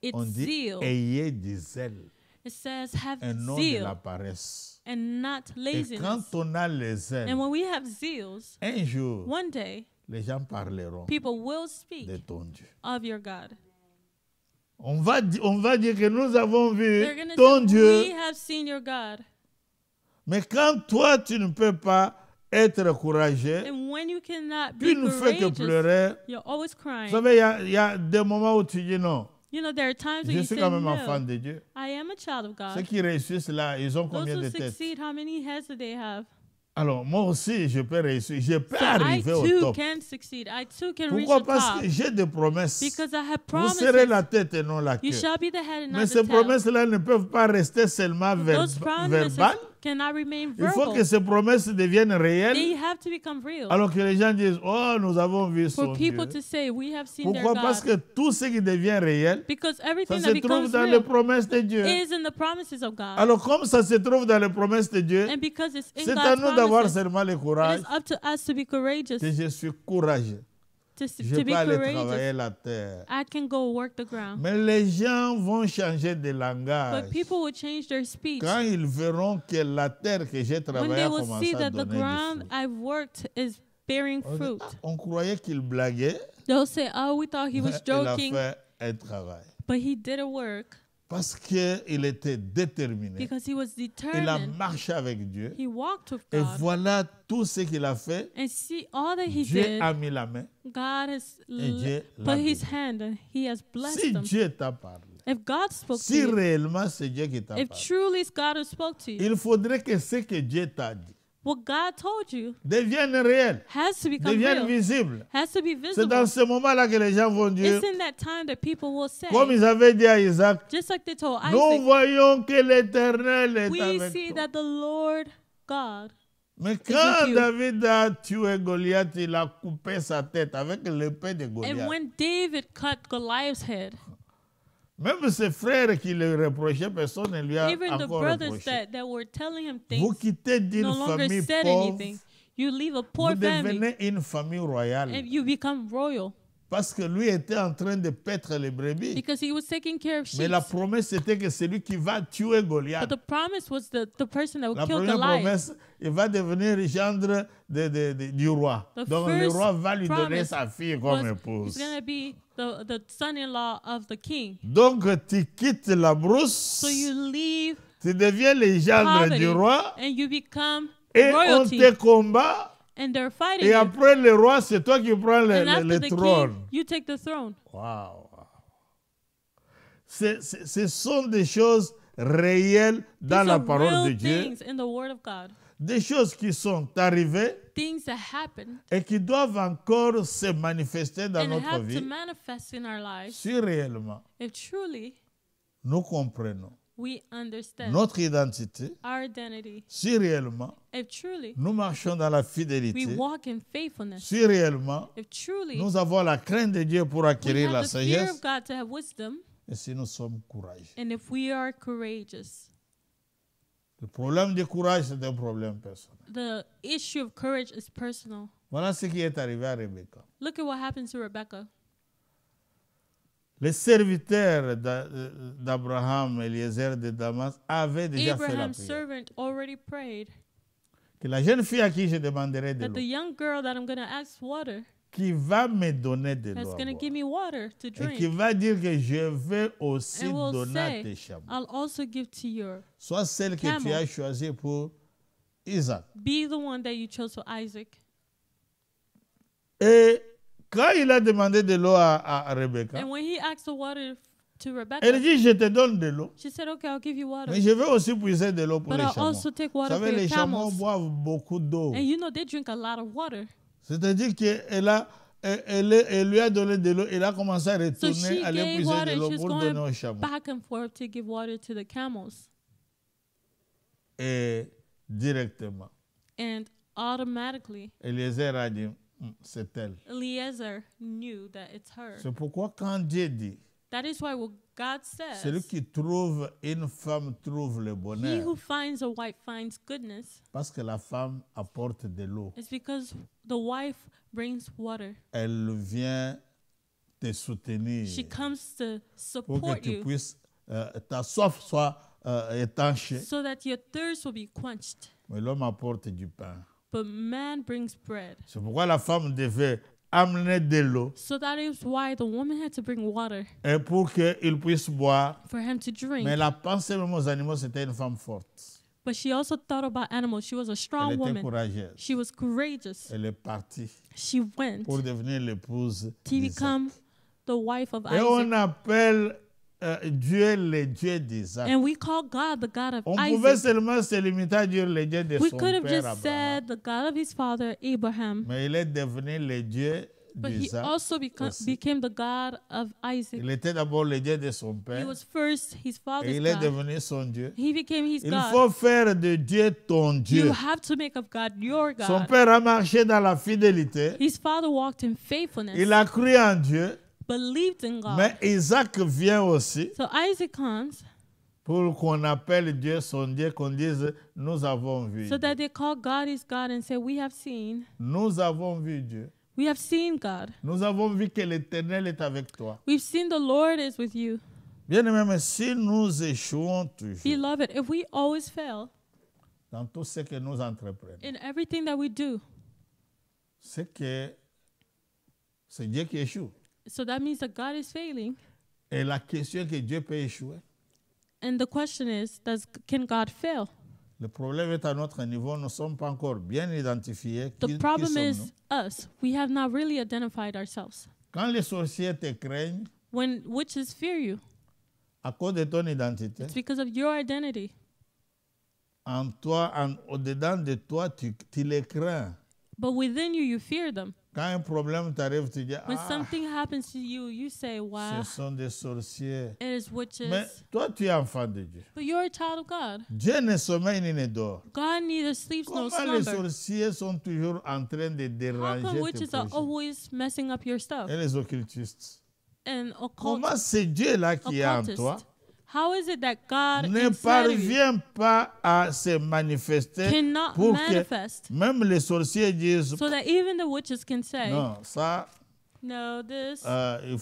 It's On dit zeal. ayez des ailes It says have et non de la zeal paresse. and not Et quand laziness. on a les ailes, And when we have zeals, un jour, one day les gens parleront people will speak de ton Dieu. of your God. On va dire que nous avons vu They're going to ton say, Dieu. we have seen your God. Mais quand toi, tu ne peux pas être courageux, And when you cannot be tu ne fais que courageous, pleurer. you're always Vous crying. savez, il y a des moments où tu dis non. You know, there are times when Je you suis say, quand même enfant no, de Dieu. I am a child of Ceux God. qui réussissent là, ils ont Those combien who de têtes? succeed, how many heads do they have? Alors, moi aussi, je peux réussir. Je peux So I arriver au too top. can succeed. I too can reach Pourquoi? the Parce top. que j'ai des promesses. Because I have Vous serez promises. la tête et non la You queue. shall be the head and Mais not ces the tail. promesses-là ne peuvent pas rester seulement Those promises verbales. cannot remain Il faut verbal. que ces promesses deviennent réelles. They have to become real. Alors que les gens disent, oh, nous avons vu For son people Dieu. to say, we have seen their Pourquoi? Parce God. que tout ce qui devient réel, Because ça everything se that trouve becomes dans les real promesses de Dieu. is in the promises of God. Alors comme ça se trouve dans les promesses de Dieu, And because it's in c'est à God's nous d'avoir promises, seulement le it courage is up to us to be courageous, que je suis courageux. to Je be peux aller courageous. travailler la terre. I can go work the ground. Mais les gens vont changer de langage. But people will change their speech Quand ils verront que la terre que j'ai when travaillée they a will commencé see à that the donner des ground fruits. I've worked is bearing On dit, fruit. ah, on croyait qu'il blaguait, They'll say, oh, we thought he was mais il a joking, fait un travail. but he did a work Parce qu'il était déterminé. because he was Il a determined. marché avec Dieu. He walked with Et God. voilà tout ce qu'il a fait. And see, all that he Dieu did, a mis la main. God has Dieu l'a put his béni. hand and he has blessed Si them. Dieu t'a parlé, If God spoke to si you, réellement c'est Dieu qui t'a if parlé, truly it's God who spoke to you, il faudrait que ce que Dieu t'a dit what God told you devienne réel, has to become devienne real, visible. has to be C'est dans visible. ce moment-là que les gens vont dire, It's in that time that people will say, comme ils avaient dit à Isaac, just like they told nous Isaac, voyons que l'Éternel est we avec see toi. that the Lord God. Mais quand you. David a tué Goliath, il a coupé sa tête avec l'épée de And Goliath. when David cut Goliath's head, Même ses frères qui le reprochaient, personne ne lui a even the encore brothers reproché. that were telling him Vous things quittez d'une no longer famille said pauvre, anything. You leave a poor vous family devenez une famille royale. and you become royal Parce que lui était en train de paître les brebis. because he was taking care of Mais sheep. la promesse, c'était que celui qui va tuer But Goliath, the promise was the person that would la kill première Goliath. promesse, il va devenir gendre du roi. The Donc le first roi va lui donner promise sa fille was comme he's épouse. going to be the son-in-law of the king. Donc tu quittes la brousse, So you leave tu deviens le gendre poverty du roi and you become et on royalty. te combat. And they're fighting Et you. après le roi, c'est toi qui prends And le after the trône. king, you take the throne. Wow. Ce sont des choses réelles dans These la are parole real de Dieu, things in the word of God. des choses qui sont arrivées Things that happen et qui doivent encore se manifester dans and notre have to vie manifest in our lives si réellement if truly nous comprenons we understand notre identité, our identity, si réellement if truly nous marchons dans la we fidélité, walk in faithfulness, si réellement if truly nous avons la crainte de Dieu pour we acquérir la have the fear sagesse, of God to have wisdom, et si nous sommes courageux. and if we are courageous. Le problème du courage, c'est un problème personnel. The issue of courage is personal. Voilà ce qui est arrivé à Rebecca. Look at what happened to Rebecca. Les serviteurs d'Abraham, Eliezer de Damas, avaient déjà fait la Abraham's prière. servant already prayed Que la jeune fille à qui je demanderai de that the l'eau, young girl that I'm going to ask water qui va me donner de that's l'eau à going to boire, give me water to et qui drink, va dire que je vais aussi and will donner à say, tes chameaux, I'll also give to your, soit celle que tu camel. as choisie pour Isaac. be the one that you chose for Isaac. Et quand il a demandé de l'eau à Rebecca, And when he asked the water to elle Rebecca, dit, je te donne de l'eau, she said, okay, I'll give you water, mais je vais aussi puiser de l'eau pour but les I'll chameaux. also take Vous water for savez, your les chameaux camels. boivent beaucoup d'eau. And you know they drink a lot of water. C'est-à-dire qu'elle lui a donné de l'eau, elle a commencé à So retourner, she aller gave puiser water de and l'eau she was pour donner aux going chameaux. back and forth to give water to the camels. Et directement, And automatically, Eliezer a dit, c'est elle. Eliezer knew that it's her. C'est pourquoi quand Dieu dit, That is why what God celui says, qui trouve une femme trouve le he bonheur, who finds a wife finds goodness. parce que la femme apporte de l'eau. It's because the wife brings water. Elle vient te soutenir She comes to pour que support tu you puisses, ta soif soit étanchée. so that your thirst will be quenched. Mais l'homme apporte du pain. But man brings bread. C'est pourquoi la femme devait amener de l'eau So that is why the woman had to bring water et pour qu'il puisse boire. for him to drink. Mais la pensée même aux animaux, c'était une femme forte. But she also thought about animals. She was a Elle strong était woman. courageuse. She was courageous. Elle est partie She went pour devenir l'épouse to d'Isaac. become the wife of Et on Isaac. appelle Dieu le Dieu d'Isaac. And we call God the God of On pouvait Isaac. seulement se limiter à dire le Dieu de We son could have père just Abraham. said the God of his father Abraham. Mais il est devenu le Dieu But he d'Isaac. also aussi. became the God of Isaac. Il était d'abord le Dieu de son He père was first his et father's il est God. devenu son Dieu. He became his Il God. faut faire de Dieu ton You Dieu. have to make of God your Son God. père a marché dans la fidélité. His father walked in faithfulness, Il a cru en Dieu. believed in God. Mais Isaac vient aussi So Isaac comes pour qu'on appelle Dieu son Dieu, qu'on dise nous avons vu. so that Dieu. they call God his God and say, we have seen. Nous avons vu Dieu. We have seen God. Nous avons vu que l'Éternel est avec toi. We've seen the Lord is with you. Bien aimé, si nous échouons toujours Beloved, if we always fail dans tout ce que nous entreprenons, in everything that we do, c'est que c'est Dieu qui échoue. so that means that God is failing. Et la question que Dieu peut échouer, And the question is, can God fail? le problème est à notre niveau, nous ne sommes pas encore bien identifiés. The Qui problem sommes-nous? is us. We have not really identified ourselves. Quand les sorciers te craignent, When witches fear you, à cause de ton identité, it's because of your identity. en toi, au-dedans de toi, tu les crains. But within you, you fear them. Quand un problème t'arrive, tu dis, When ah, something happens to you, you say, wow, ce sont des sorciers. it is witches. Mais toi, tu es enfant de Dieu. But you're a child of God. Dieu ne sommeille ni ne dort. God neither sleeps nor Comment les slumber. sorciers sont toujours en train de How déranger come tes witches are projets? always messing up your stuff? Et les occultistes. And Comment c'est Dieu-là qui est en toi occultist. How is it that God ne inside of you parvient pas à se manifester cannot pour manifest que même les sorciers disent so that even the witches can say, non, ça, no, this.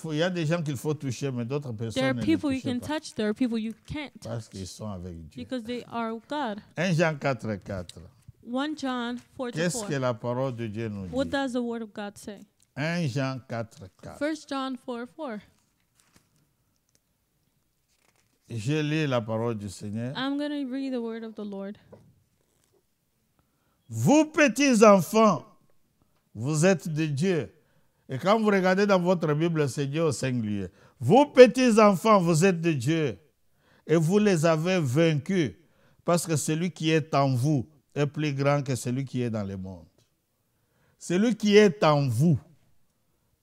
il y a des gens qu'il faut toucher, mais d'autres There personnes are ne les people you touchez can pas touch, there are people you can't parce touch qu'ils sont avec Dieu. because they are God. 1 Jean 4,4. 1 John 4 to Qu'est-ce que 4. la parole de Dieu nous What dit? does the word of God say? 1 Jean 4,4. 1 John 4 4. Je lis la parole du Seigneur. I'm going to read the word of the Lord. Vous petits enfants, vous êtes de Dieu. Et quand vous regardez dans votre Bible, c'est Dieu au singulier. Vous petits enfants, vous êtes de Dieu. Et vous les avez vaincus. Parce que celui qui est en vous est plus grand que celui qui est dans le monde. Celui qui est en vous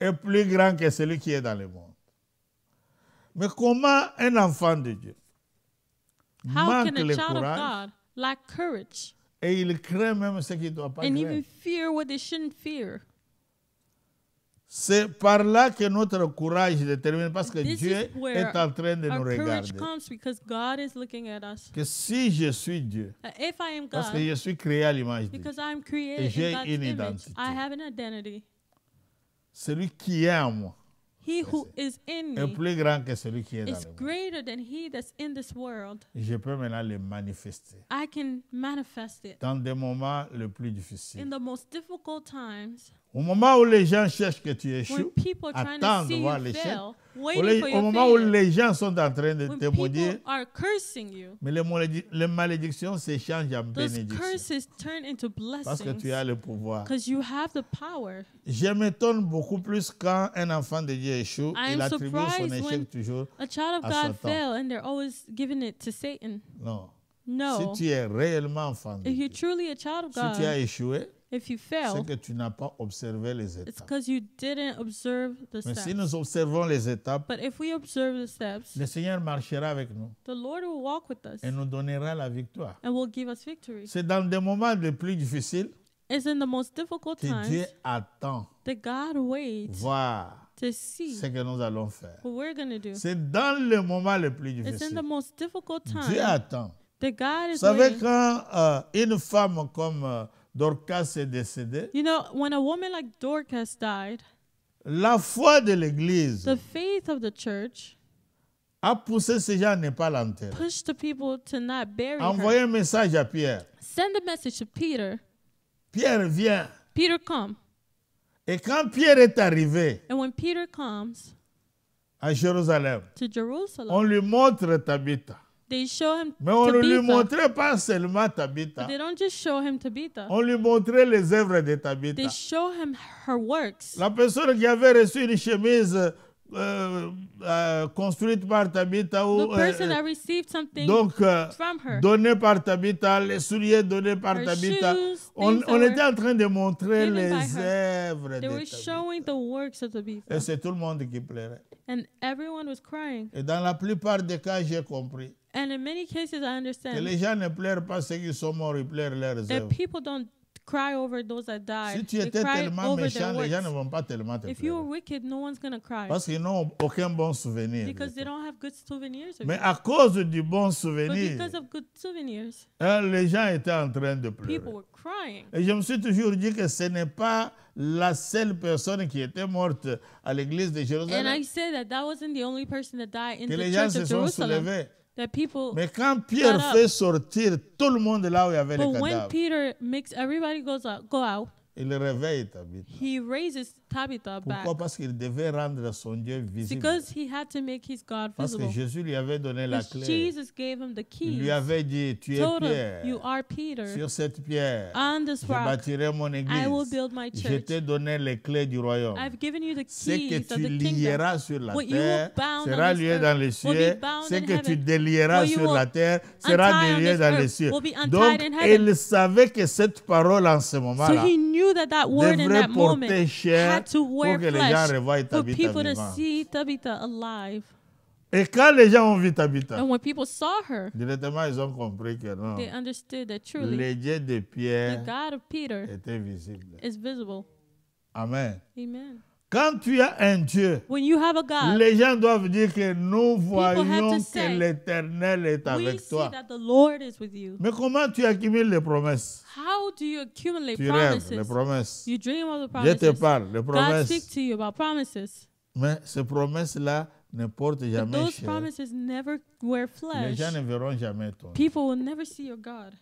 est plus grand que celui qui est dans le monde. Mais comment un enfant de Dieu How manque can a le child of courage God lack courage et il craint même ce qu'il ne doit pas and craindre? even fear what they shouldn't fear? C'est par là que notre courage détermine, parce que This Dieu is where est en train de nous Our courage regarder. comes because God is looking at us. Que si je suis Dieu, If I am parce que God, je suis créé à l'image de Dieu, because I'm Et created j'ai in God's une image, identité. I have an identity. celui qui est en moi He who is in est me plus grand que celui qui est dans is le monde. greater than he that's in this world. Je peux maintenant le manifester I can manifest it dans des moments les plus in difficiles. the most difficult times Au moment où les gens cherchent que tu when échoues, people are trying to attends de see voir you l'échec. fail, Au waiting for au your moment où failure. les gens sont en train de When te maudire, people are cursing you, mais les malédictions s'échangent en those bénédictions curses turn into parce que tu blessings as le pouvoir. because you have the power. Je m'étonne beaucoup plus quand un enfant de Dieu échoue, I il am attribue son surprised échec when toujours. A child of à God Satan. fail and they're always giving it to Satan. Non. No. Si tu es réellement enfant de If you're Dieu, truly a child of si tu as God, échoué, if you c'est fail, que tu n'as pas observé les it's étapes. because you didn't observe the Mais si steps. nous observons les étapes, But if we observe the steps, le Seigneur marchera avec nous the Lord will walk with us et nous donnera la victoire. and will give us victory. C'est dans des moments les plus difficiles It's in the most difficult que Dieu times attend that God waits voir to see ce que nous allons faire. what we're going to do. C'est dans les moments les plus It's in difficiles. the most difficult Dieu time attend. that God Vous is savez, waiting. quand une femme comme Dorcas est décédée, You know, when a woman like Dorcas died, la foi de l'Église the faith of the church a poussé ces gens à ne pas l'enterrer. pushed the people to not bury Envoyez her. un message à Pierre. Send a message to Peter. Pierre vient. Peter, come. Et quand Pierre est arrivé And when Peter comes à Jérusalem, to Jerusalem, on lui montre Tabitha. they show him Mais on ne lui Tabitha. montrait pas seulement But Tabitha. they don't just show him Tabitha. On lui montrait les œuvres de They Tabitha. show him her works. La personne qui avait reçu une chemise construite par Tabitha The ou person that received something donc from her. donné par Tabitha, les souliers donnés par Her Tabitha. shoes, On things that était were en train de montrer given by les œuvres They de were Tabitha. showing the works of the Et people. c'est tout le monde qui pleurait. And everyone was crying. Et dans la plupart des cas, j'ai compris And in many cases, I que understand les gens ne pleurent pas ceux qui sont morts, ils pleurent leurs that œuvres. people don't cry over those that died. Si tu They étais cry tellement over méchant, their les gens ne works. vont pas tellement te If you are pleurer. wicked, no one's going to cry Parce qu'ils n'ont aucun bon souvenir. de because they toi. don't have good souvenirs of Mais you. à cause du bon But souvenir, because of good souvenirs, les gens étaient en train de pleurer. people were crying. Et je me suis toujours dit que ce n'est pas la seule personne qui était morte à l'église de And Jérusalem, I said that that wasn't the only person that died in que the les gens church se of sont Jerusalem. soulevés. That people, Mais quand Pierre got up. fait sortir tout le monde là où il y avait les but when cadavres, Peter makes everybody go out, il réveille Tabitha. he raises Tabitha back Pourquoi? Parce qu'il devait rendre son Dieu visible. because he had to make his God Parce que visible. Jésus lui avait donné la Because clé. Jesus gave him the Il lui keys. avait dit, tu es Told him, Pierre. you are Peter. Sur cette pierre, On this je rock, bâtirai mon I will église. build my Je church. t'ai donné les clés du royaume. I've given you the Ce que keys of tu the kingdom. lieras sur la What you will terre bound sera on this lié earth dans les will cieux. be bound Ce in que tu heaven. délieras What you sur will la terre sera untie on délié this dans les earth cieux. will be untied Donc, in heaven. il savait que cette parole en ce So moment-là he knew that that word in devrait that moment porter chair had to pour wear que les gens flesh revoient for Tabitha people to vivante. see Tabitha alive. Et quand les gens ont vu Tabitha, And when people saw her, directement ils ont compris que non, they understood that truly le Dieu de the Pierre God of Peter était visible. is visible. Amen. Amen. Quand tu as un Dieu, When you have a God, les gens doivent dire que nous voyons have to que say, l'Éternel est we avec see toi. that the Lord is with you. Mais comment tu accumules les promesses? How do you accumulate Tu rêves les promises? promesses. You dream of the Je te promises. parle, les God promesses. speaks to you about promises. Mais ces promesses-là ne portent But jamais those chair. promises never wear Les flesh. gens ne verront jamais ton Dieu. People will never see your God.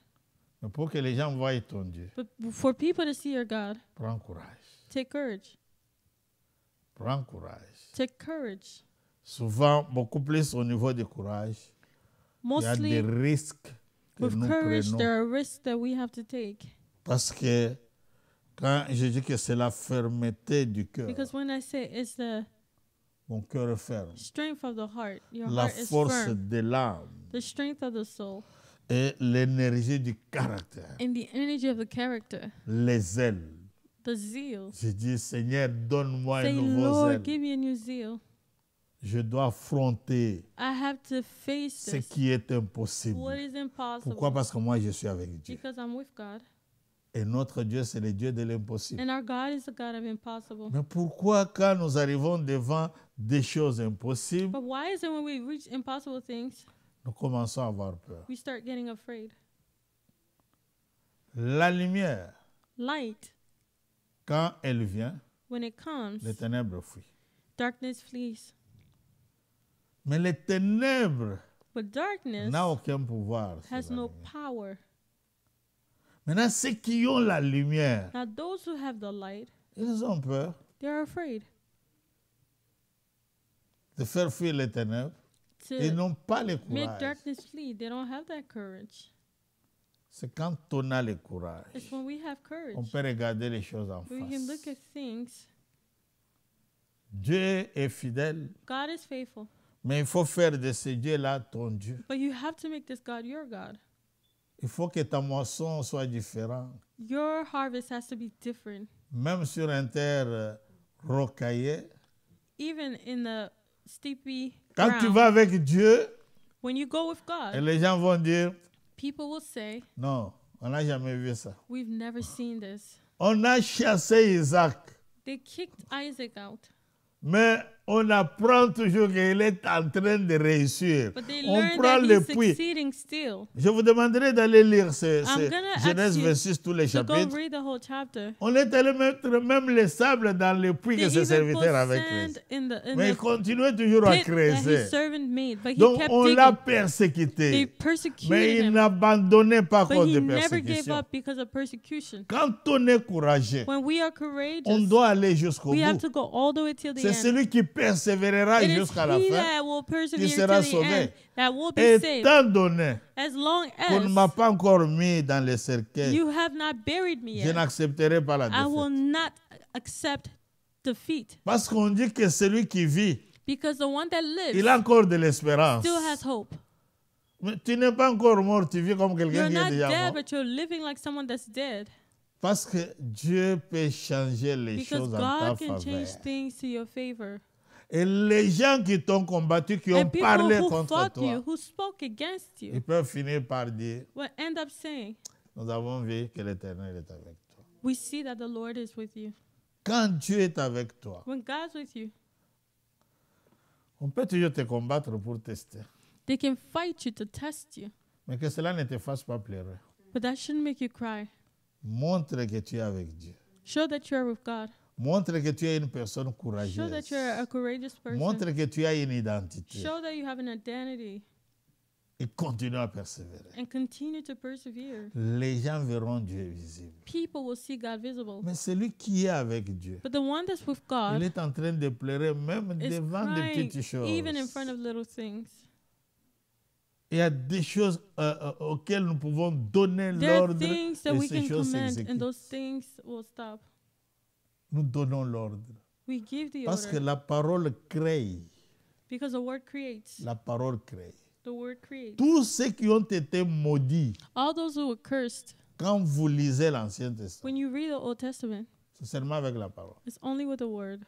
Mais pour que les gens voient ton Dieu, But for people to see your God, prends courage. take courage. Prends courage. Take courage. Souvent, beaucoup plus au niveau du courage, il y a des Mostly risques que with nous courage, prenons. there are risks that we have to take. Parce que quand je dis que c'est la fermeté du cœur, Because when I say it's the mon cœur est ferme, strength of the heart, your la heart is force firm. de l'âme The strength of the soul et l'énergie du caractère, and the energy of the character, les ailes. the zeal. Je dis, Seigneur, donne-moi Say, un nouveau Lord, zèle. give me a new zeal. Je dois affronter I have to face ce this. qui est impossible. What is impossible? Pourquoi? Parce que moi, je suis avec Dieu. Because I'm with God. Et notre Dieu, c'est le Dieu de l'impossible. And our God is the God of impossible. Mais pourquoi, quand nous arrivons devant des choses impossibles, But why is it when we reach impossible things, nous commençons à avoir peur? we start getting afraid? La lumière, Light, quand elle vient, when it comes, les ténèbres fuient. darkness flees. Mais les ténèbres But darkness n'ont aucun pouvoir. has sur la no lumière. power. Maintenant, ceux qui ont la lumière, Now, those who have the light, ils ont peur they're afraid de faire fuir les ténèbres. Ils to n'ont pas le make courage. darkness flee. They don't have that courage. C'est quand on a le courage, It's when we have on courage. peut regarder les choses en We can look face. at things. Dieu est fidèle, God is faithful. mais il faut faire de ce Dieu-là ton Dieu. But you have to make this God your God. Il faut que ta moisson soit différente. Your harvest has to be different. Même sur un terre rocaillée, Even in the steepy quand tu ground, vas avec Dieu, when you go with et God, les gens vont dire, people will say, non, on n'a jamais vu ça. we've never seen this. On a chassé Isaac, They kicked Isaac out, mais on apprend toujours qu'il est en train de réussir. but they On learned prend that le he's puits. succeeding still. Je vous demanderai d'aller lire I'm gonna Genèse ask you 26, tous les So go chapitres. read the whole chapter. On est allé mettre même les sables dans le puits They que ses even put serviteurs avaient créé. sand in Mais il the continuait toujours à pit that creuser. his servant made, but he Donc kept on l'a digging. They persécuté. Mais persecuted il him, n'abandonnait pas à but cause he de never gave persécution. up because of persecution. Quand on est courageux, When we are on courageous, doit aller jusqu'au we have bout. to go all the way till the C'est end. celui qui persévérera It is jusqu'à la he fin that will persevere qui sera till the sauvé. end, that will be saved. Étant donné As long qu'on ne m'a as pas encore mis dans le cercueil, you have not buried me je yet, n'accepterai pas la I will défaite. not accept defeat. Parce qu'on dit que celui qui vit Because the one that lives Il a encore de l'espérance. still has hope. Mais tu n'es pas encore mort, tu vis comme quelqu'un You're qui est not déjà dead, mort. but you're living like someone that's dead. Parce que Dieu peut changer les Because choses en ta God can change faveur. things to your favor. Et les gens qui t'ont combattu, qui ont And people parlé who contre fought toi, you, who spoke against you, ils peuvent finir par dire, will end up saying, nous avons vu que l'Éternel est avec toi. we see that the Lord is with you. Quand Dieu est avec toi, When God's with you, on peut toujours te combattre pour tester. they can fight you to test you. Mais que cela ne te fasse pas pleurer. But that shouldn't make you cry. Montre que tu es avec Dieu. Show that you are with God. Montre que tu es une personne Show courageuse. that you're a courageous person. Montre que tu as une identité. Show that you have an identity. Et continue à persévérer. And continue to persevere. Les gens verront Dieu visible. People will see God visible. Mais celui qui est avec Dieu, But the one that's with il God est en train de pleurer même is devant des crying petites choses. even in front of little things. Il y a des choses auxquelles nous pouvons donner There are l'ordre things that et we ces can choses command, s'exécutent. and those things will stop. Nous donnons l'ordre. We give the Parce que order la parole crée. because the word creates. La parole crée. The word creates. Tous ceux qui ont été maudits, All those who were cursed, quand vous lisez l'Ancien Testament, when you read the Old Testament, c'est seulement avec la parole. it's only with the word.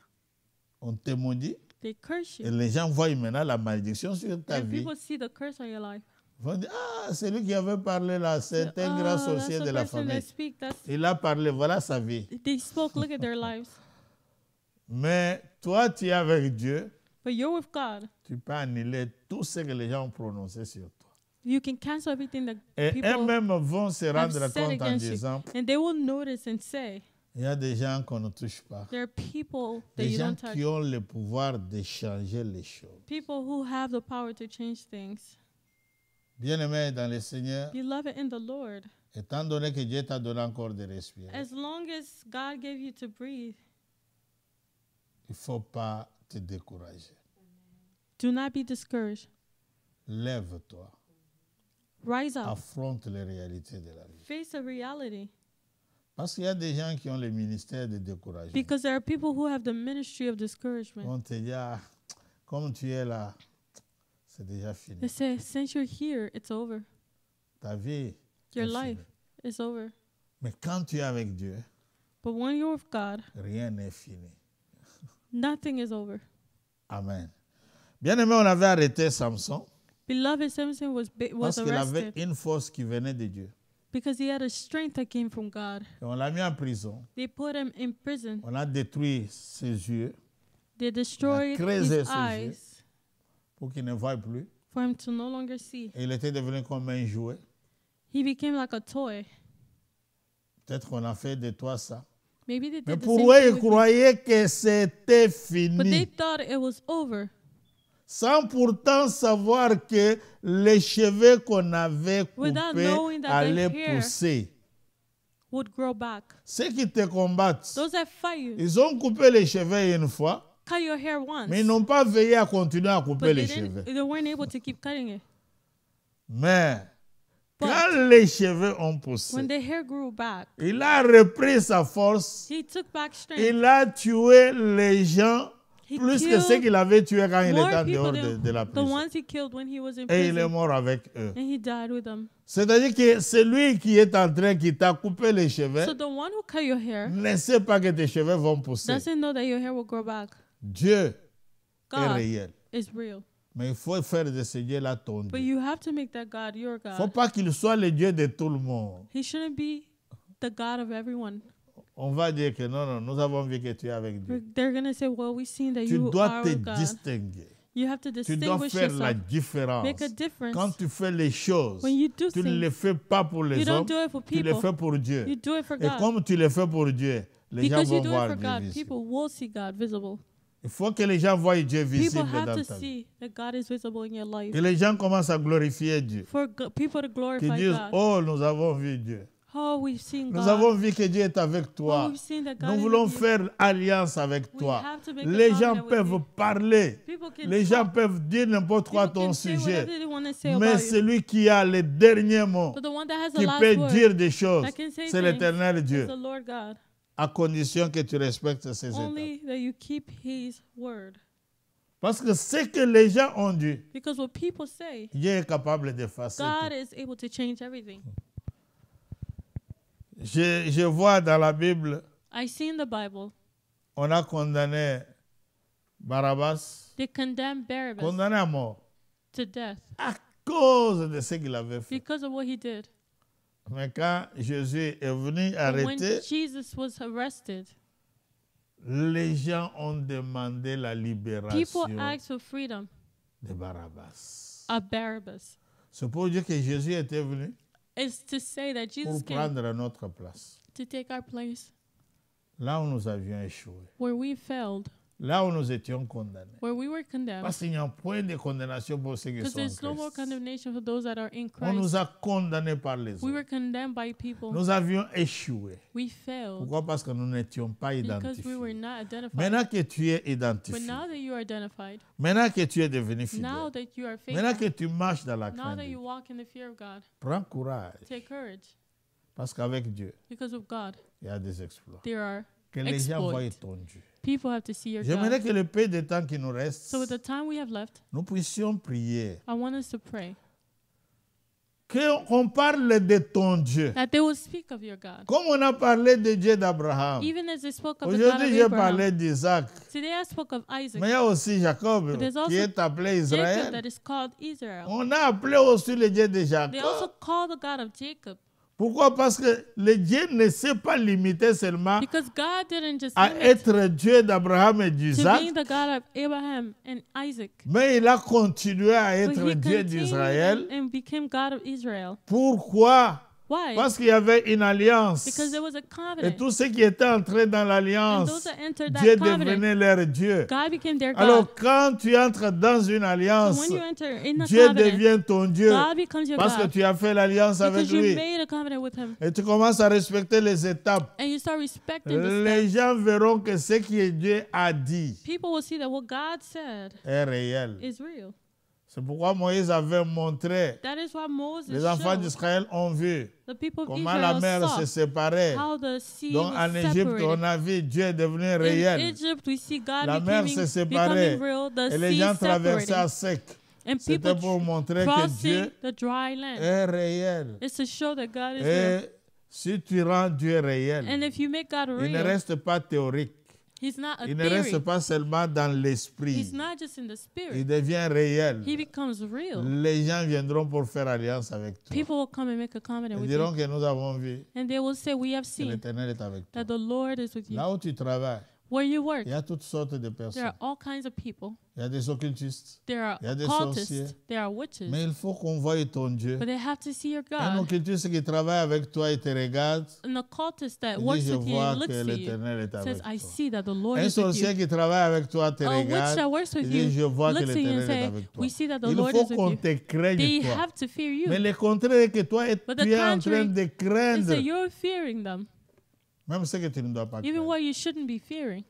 On te maudit They curse et you. les gens voient maintenant la malédiction sur ta And vie. people see the curse on your life. Ils vont dire, ah, c'est lui qui avait parlé là, c'est un grand Oh, sorcier that's de the la person famille. that speak. Il a parlé, voilà sa vie. They spoke. Look at their lives. Mais toi, tu es avec Dieu, But you're with God. tu peux annuler tout ce que les gens ont prononcé sur toi. You can cancel everything that Et people eux-mêmes vont se have rendre said compte en against you, disant, and they will notice and say, il y a des gens qu'on ne touche pas. there are people that Des you gens don't touch. qui ont le pouvoir de changer les choses. People who have the power to change things. Bien-aimé dans le Seigneur, Beloved in the Lord, étant donné que Dieu t'a donné encore de respirer, as long as God gave you to breathe, il ne faut pas te décourager. do not be discouraged. Lève-toi. Rise up. Affronte les réalités de la vie. Face the reality. Parce qu'il y a des gens qui ont le ministère de découragement. Because there are people who have the ministry of discouragement. On te dit, ah, comme tu es là, c'est déjà They fini. say, since you're here, it's over. Ta vie Your est life finie. is over. Mais quand tu es avec Dieu, But when you're with God, rien n'est fini. nothing is over. Amen. Bien-aimé, on avait arrêté Samson Beloved Samson was parce qu'il avait arrested une force qui venait de Dieu. because he had a strength that came from God. Et on l'a mis en prison. They put him in prison. On a détruit ses yeux They destroyed creusé his ses yeux. eyes pour qu'il ne voie plus. for him to no longer see. Et il était devenu comme un jouet. He became like a toy. Peut-être qu'on a fait de toi ça. Maybe they Mais did the pour same eux, thing ils with me. croyaient que c'était But they fini. thought it was over, Sans pourtant savoir que les cheveux qu'on avait Without coupés knowing that the allaient hair pousser. would grow back. Ceux qui te combattent, Those that fight you, ils ont coupé les cheveux une fois, cut your hair once, mais ils n'ont pas veillé à continuer à couper but les cheveux. they weren't able to keep cutting it. Mais But quand les cheveux ont poussé, when the hair grew back, il a repris sa force. he took back strength. Il a tué les gens He plus que ceux killed qu'il avait tués quand il était more en people dehors than de la the prison. ones he killed when he was in Et il est prison, mort avec eux. and he died with them. C'est-à-dire que celui qui est en train, qui t'a coupé les cheveux, So the one who cut your hair ne sait pas que tes cheveux vont pousser. doesn't know that your hair will grow back. Dieu est God réel. is real. Mais il faut faire de ce Dieu-là ton But Dieu. you have to make that God your Il ne faut God. pas qu'il soit le Dieu de tout le monde. He shouldn't be the God of everyone. On va dire que non, non, nous avons vu que tu es avec Dieu. They're going to say, well, we've seen that Tu you dois are te with God. distinguer. You have to Tu dois distinguish faire la yourself. différence. Make a difference. Quand tu fais les choses, When you do tu ne les things, fais pas pour les you don't hommes, do it for tu les people. fais pour Dieu. You do it for Et God. comme tu les fais pour Dieu, les gens Because you vont do it voir for Dieu God, visible. people will see God visible. Il faut que les gens voient Dieu People visible have dans to ta vie. see that God is visible in your life. Que les gens commencent à glorifier Dieu. For people to Qu'ils glorify disent, God. oh, nous avons vu Dieu. Oh, we've seen Nous God. avons vu que Dieu est avec Oh, toi. we've seen that God Nous is voulons with you. faire alliance avec We toi. have to make a Les gens covenant with peuvent you. parler. People can Les gens talk. peuvent dire n'importe quoi à People ton can say sujet. whatever they want to say Mais about you. celui qui a le dernier mot, But the one that has the qui last peut word dire des choses, that can say c'est things l'Éternel is Dieu. the Lord God. À condition que tu respectes ses étapes. Only that you keep His word. Parce que ce que les gens ont dit, Because what people say, Dieu est capable d'effacer God tout. is able to change everything. Je vois dans la Bible, I see in the Bible, on a condamné Barabbas, they condemned Barabbas condamné à mort, to death à cause de ce qu'il avait fait. because of what he did. Mais quand Jésus est venu But when arrêter, Jesus was arrested, les gens ont demandé la people libération asked for freedom de Barabbas. of Barabbas. C'est pour dire que Jésus était venu It's to say that Jesus pour came prendre notre place. to take our place Là où nous avions échoué, where we failed, là où nous étions condamnés. where we were condemned. Parce qu'il n'y a point de condamnation pour ceux qui Because sont en there's no more Christ. condemnation for those that are in On nous Christ. a condamnés par les We were autres. condemned by people. Nous avions échoué. We failed Pourquoi? Parce que nous n'étions pas because we were identifiés. not identified. Maintenant que tu es But identifié, now that you are identified, maintenant que tu es devenu now fidèle, that you are maintenant faithful, que tu marches dans la now crainte, that de you Dieu, walk in the fear of God, prends courage. take courage. Parce qu'avec Dieu, Because of God, il y a des exploits. there are Que les gens voient exploits. ton Dieu. People have to see your J'aimerais God. que le peu de temps qui nous reste, So with the time we have left, nous puissions prier. I want us to pray Qu'on parle de ton Dieu. that they will speak of your God. Comme on a parlé de Dieu d'Abraham. Even as they spoke of the God of Aujourd'hui, j'ai Abraham. parlé d'Isaac. Today I spoke of Isaac, Mais il y a aussi Jacob But there's also qui est appelé Jacob Israël. that is called Israel. On a appelé aussi le Dieu de They also Jacob. call the God of Jacob Pourquoi? Parce que le Dieu ne s'est pas limité seulement because God didn't just à limit être Dieu d'Abraham et to d'Isaac, being the God of Abraham and Isaac. mais il a continué à But être he Dieu continued d'Israël. and became God of Israel. Pourquoi? Why? Parce qu'il y avait une alliance. Because there was a Et covenant. tous ceux qui étaient entrés dans And l'alliance, those that entered Dieu that covenant, devenait leur Dieu. God became their God. Alors quand tu entres dans une So alliance, when you enter in the Dieu covenant, devient ton Dieu God becomes your parce que God tu as fait l'alliance avec because you lui. made a covenant with him. Et tu commences à respecter les étapes. And you start respecting the Les steps. gens verront que ce que Dieu a dit People will see that what God said est réel. is real. C'est pourquoi Moïse avait montré, That is why Moses les enfants showed d'Israël ont vu the people of comment la Israel mer se saw séparait. how the sea Donc was en Égypte, on separated. a vu Dieu est devenu In réel. Egypt, we see God La mer se séparait becoming real, the et les sea gens traversaient à separating, sec. and C'était people pour montrer que crossing Dieu the dry land. est réel. It's to show that God is real. Et si tu rends Dieu réel, And if you make God il ne real, reste pas théorique. He's not a Il ne reste theory. pas seulement dans l'esprit. He's not just in the Il spirit. devient réel. He becomes real. Les gens viendront pour faire alliance avec toi. People will come and make a covenant Ils with diront you. que nous avons vu And they will say, we have que seen l'Éternel est avec toi. that the Lord is with you. Là où tu travailles, Where you work, il y a toutes sortes de there personnes. are all kinds of people. Il y a des occultistes. There are Il y a des sorciers. cultists. There are witches. Mais il faut qu'on voie ton Dieu. But they have to see your Un God. occultiste qui travaille avec toi et te regarde, And the cultist that il works dit, je with you vois and que looks at you l'Éternel est says, avec I toi. see that the Lord Un is with sorcier you. qui travaille avec toi te A witch regarde, that works with il dit, you je vois que looks at you and l'Éternel est say, avec toi. we see that the Il Lord faut is with qu'on you. te craigne, They toi. have to fear Mais you. le contraire est que toi, But the tu es en train contrary de is craindre that you're fearing them, même ce que tu ne dois pas even craindre. what you shouldn't be fearing.